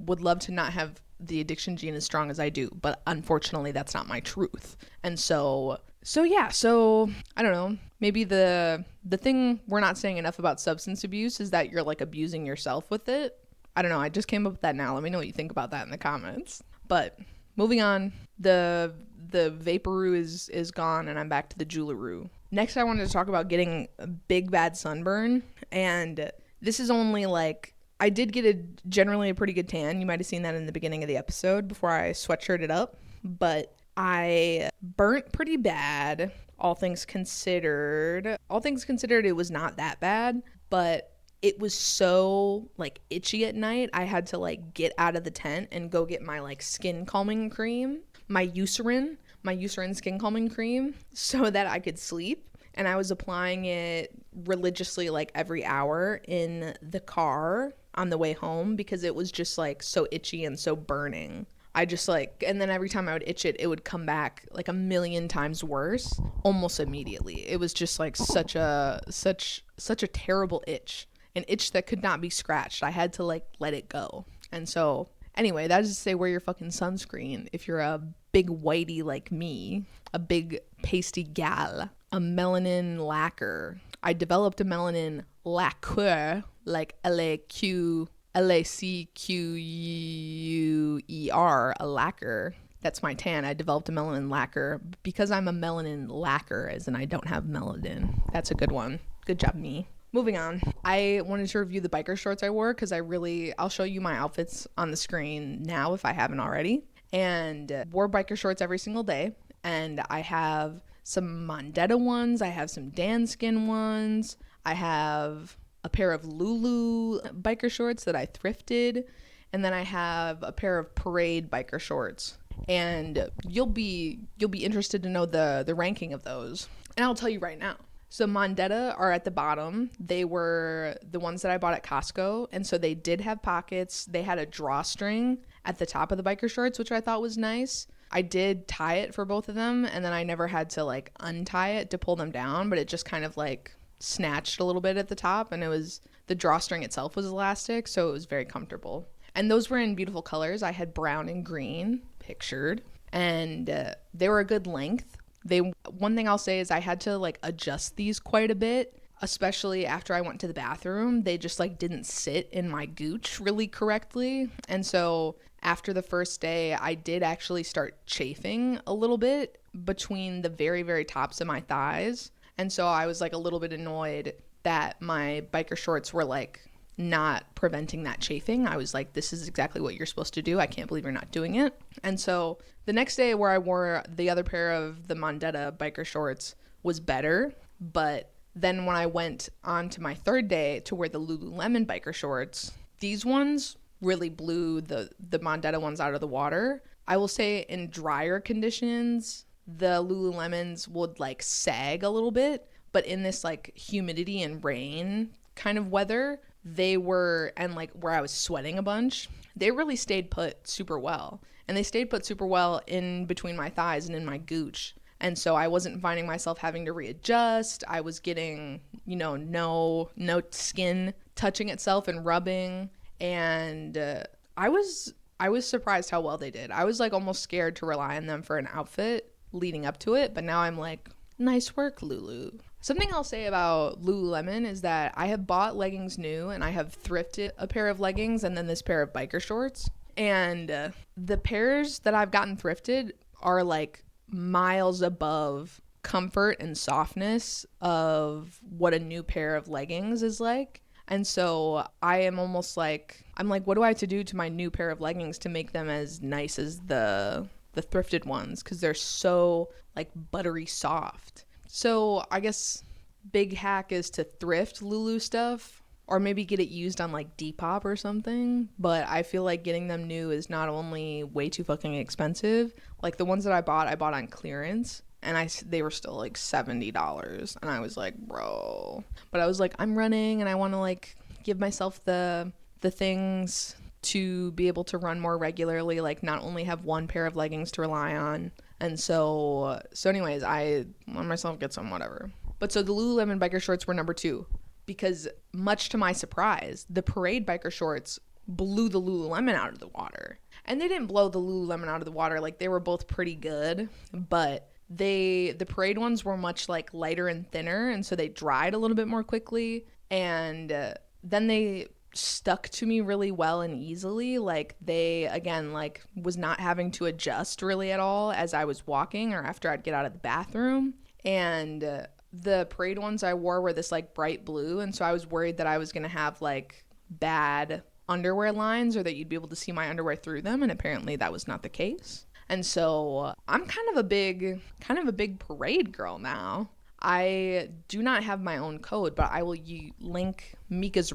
Would love to not have the addiction gene as strong as I do, but unfortunately that's not my truth. And so I don't know, maybe the thing we're not saying enough about substance abuse is that you're like abusing yourself with it. I don't know, I just came up with that now. Let me know what you think about that in the comments. But moving on, the vaporoo is gone, and I'm back to the juularoo. Next, I wanted to talk about getting a big bad sunburn, and this is only like, I did get generally a pretty good tan. You might have seen that in the beginning of the episode before I sweatshirted up, but I burnt pretty bad. All things considered, it was not that bad, but it was so like itchy at night. I had to like get out of the tent and go get my like skin calming cream, my Eucerin skin calming cream, so that I could sleep. And I was applying it religiously like every hour in the car on the way home, because it was just like so itchy and so burning. I just like, and then every time I would itch it, it would come back like a million times worse almost immediately. It was just like such a terrible itch, an itch that could not be scratched. I had to like let it go. And so anyway, that is to say, wear your fucking sunscreen if you're a big whitey like me, a big pasty gal, a melanin lacquer. I developed a melanin lacquer, like LACQUER, a lacquer. That's my tan. I developed a melanin lacquer because I'm a melanin lacquer, as in I don't have melanin. That's a good one. Good job, me. Moving on. I wanted to review the biker shorts I wore, because I'll show you my outfits on the screen now if I haven't already. And wore biker shorts every single day. And I have some Mondetta ones. I have some Danskin ones. I have a pair of Lulu biker shorts that I thrifted. And then I have a pair of Parade biker shorts. And you'll be interested to know the ranking of those. And I'll tell you right now. So Mondetta are at the bottom. They were the ones that I bought at Costco. And so they did have pockets. They had a drawstring at the top of the biker shorts, which I thought was nice. I did tie it for both of them, and then I never had to like untie it to pull them down, but it just kind of like snatched a little bit at the top, and the drawstring itself was elastic, so it was very comfortable. And those were in beautiful colors. I had brown and green pictured, and they were a good length. One thing I'll say is I had to like adjust these quite a bit, especially after I went to the bathroom. They just like didn't sit in my gooch really correctly. And so after the first day, I did actually start chafing a little bit between the very, very tops of my thighs. And so I was like a little bit annoyed that my biker shorts were like not preventing that chafing. I was like, this is exactly what you're supposed to do. I can't believe you're not doing it. And so the next day where I wore the other pair of the Mondetta biker shorts was better. But then when I went on to my third day to wear the Lululemon biker shorts, these ones really blew the Mondetta ones out of the water. I will say in drier conditions, the Lululemons would like sag a little bit, but in this like humidity and rain kind of weather, they were, and like where I was sweating a bunch, they really stayed put super well. And they stayed put super well in between my thighs and in my gooch. And so I wasn't finding myself having to readjust. I was getting, no skin touching itself and rubbing. And I was surprised how well they did. I was like almost scared to rely on them for an outfit leading up to it. But now I'm like, nice work, Lulu. Something I'll say about Lululemon is that I have bought leggings new, and I have thrifted a pair of leggings and then this pair of biker shorts. And the pairs that I've gotten thrifted are like miles above comfort and softness of what a new pair of leggings is like. And so I am almost like, I'm like, what do I have to do to my new pair of leggings to make them as nice as the thrifted ones? Because they're so like buttery soft. So I guess big hack is to thrift Lulu stuff, or maybe get it used on like Depop or something. But I feel like getting them new is not only way too fucking expensive. Like the ones that I bought on clearance, and they were still like $70, and I was like, bro. But I was like, I'm running, and I want to like give myself the things to be able to run more regularly, like not only have one pair of leggings to rely on. And so anyways, I let myself get some whatever. But so the Lululemon biker shorts were number 2, because much to my surprise, the Parade biker shorts blew the Lululemon out of the water. And they didn't blow the Lululemon out of the water, like they were both pretty good, but the Parade ones were much like lighter and thinner, and so they dried a little bit more quickly, and then they stuck to me really well and easily. Like they, again, like was not having to adjust really at all as I was walking or after I'd get out of the bathroom. And the Parade ones I wore were this like bright blue, and so I was worried that I was gonna have like bad underwear lines, or that you'd be able to see my underwear through them, and apparently that was not the case. And so I'm kind of a big Parade girl now. I do not have my own code, but I will link Mika's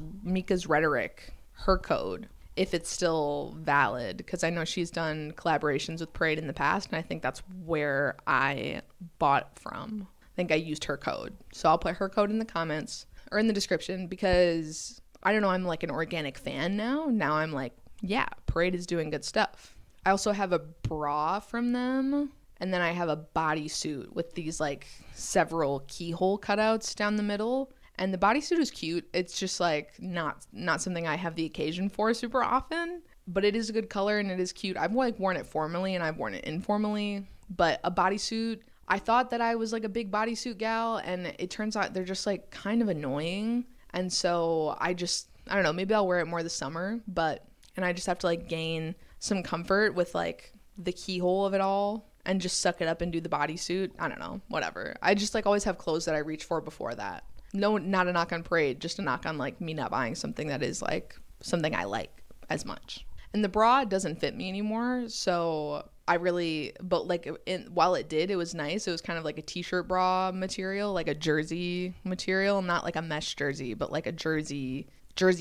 Rhetoric, her code, if it's still valid, because I know she's done collaborations with Parade in the past, and I think that's where I bought from. I think I used her code. So I'll put her code in the comments or in the description, because I don't know, I'm like an organic fan now. Now I'm like, yeah, Parade is doing good stuff. I also have a bra from them. And then I have a bodysuit with these like several keyhole cutouts down the middle. And the bodysuit is cute. It's just like not something I have the occasion for super often, but it is a good color and it is cute. I've like worn it formally and I've worn it informally, but a bodysuit, I thought that I was like a big bodysuit gal, and it turns out they're just like kind of annoying. And so I don't know, maybe I'll wear it more this summer, and I just have to like gain some comfort with like the keyhole of it all and just suck it up and do the bodysuit. I don't know, whatever. I just like always have clothes that I reach for before that. No, not a knock on Parade, just a knock on like me not buying something that is like something I like as much. And the bra doesn't fit me anymore, so while it did, it was nice. It was kind of like a t-shirt bra material, like a jersey material, not like a mesh jersey, but like a jersey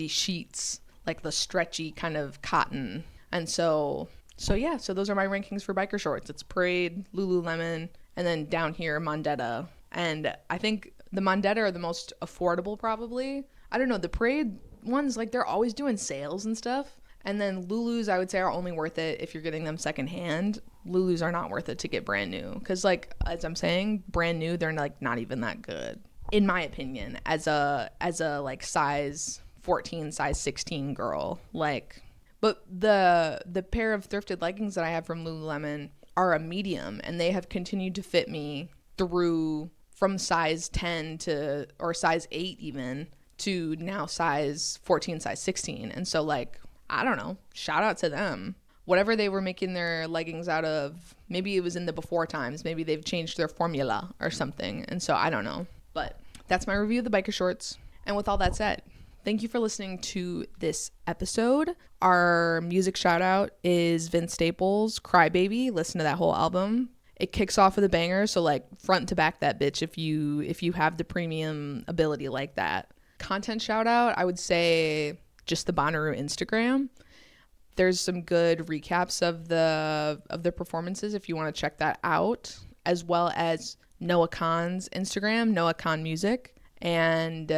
sheets, like the stretchy kind of cotton. And so those are my rankings for biker shorts. It's Parade, Lululemon, and then down here, Mondetta. And I think the Mondetta are the most affordable probably. I don't know, the Parade ones, like they're always doing sales and stuff. And then Lulus, I would say, are only worth it if you're getting them secondhand. Lulus are not worth it to get brand new. Because like, as I'm saying, brand new, they're like not even that good. in my opinion, as a like size 14, size 16 girl. Like, but the pair of thrifted leggings that I have from Lululemon are a medium, and they have continued to fit me through from size 10 to, or size 8 even, to now size 14, size 16. And so, like, I don't know, shout out to them. Whatever they were making their leggings out of, maybe it was in the before times, maybe they've changed their formula or something. And so I don't know. But that's my review of the biker shorts. And with all that said, thank you for listening to this episode. Our music shout out is Vince Staples' Crybaby. Listen to that whole album. It kicks off with a banger, so like front to back that bitch if you have the premium ability like that. Content shout out, I would say just the Bonnaroo Instagram. There's some good recaps of the performances if you want to check that out, as well as Noah Khan's Instagram, Noah Khan Music, and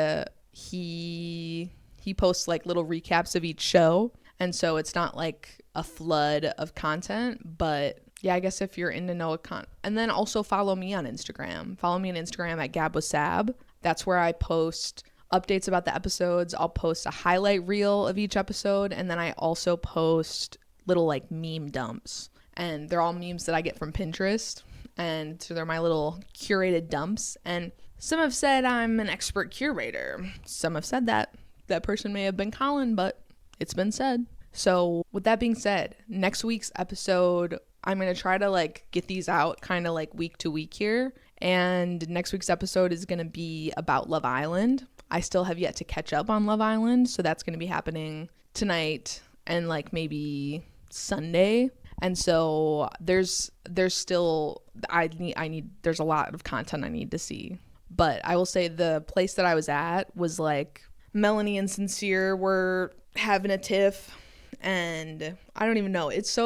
he posts like little recaps of each show, and so it's not like a flood of content, but yeah, I guess if you're into Noah Khan. And then also follow me on Instagram. Follow me on Instagram at gabwasab. That's where I post updates about the episodes. I'll post a highlight reel of each episode, and then I also post little like meme dumps, and they're all memes that I get from Pinterest, and so they're my little curated dumps. And some have said I'm an expert curator. Some have said that person may have been Colin, but it's been said. So with that being said, next week's episode, I'm going to try to like get these out kind of like week to week here. And next week's episode is going to be about Love Island. I still have yet to catch up on Love Island, so that's going to be happening tonight and like maybe Sunday. And so there's still there's a lot of content I need to see. But I will say the place that I was at was like Melanie and Sincere were having a tiff, and I don't even know. It's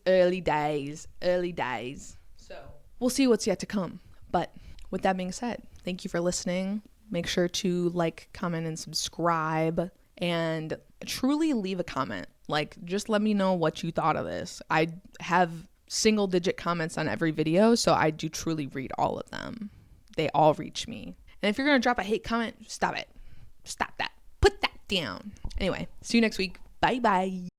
early days. So we'll see what's yet to come. But with that being said, thank you for listening. Make sure to like, comment, and subscribe, and truly leave a comment. Like, just let me know what you thought of this. I have single digit comments on every video, so I do truly read all of them. They all reach me. And if you're going to drop a hate comment, stop it. Stop that. Put that down. Anyway, see you next week. Bye bye.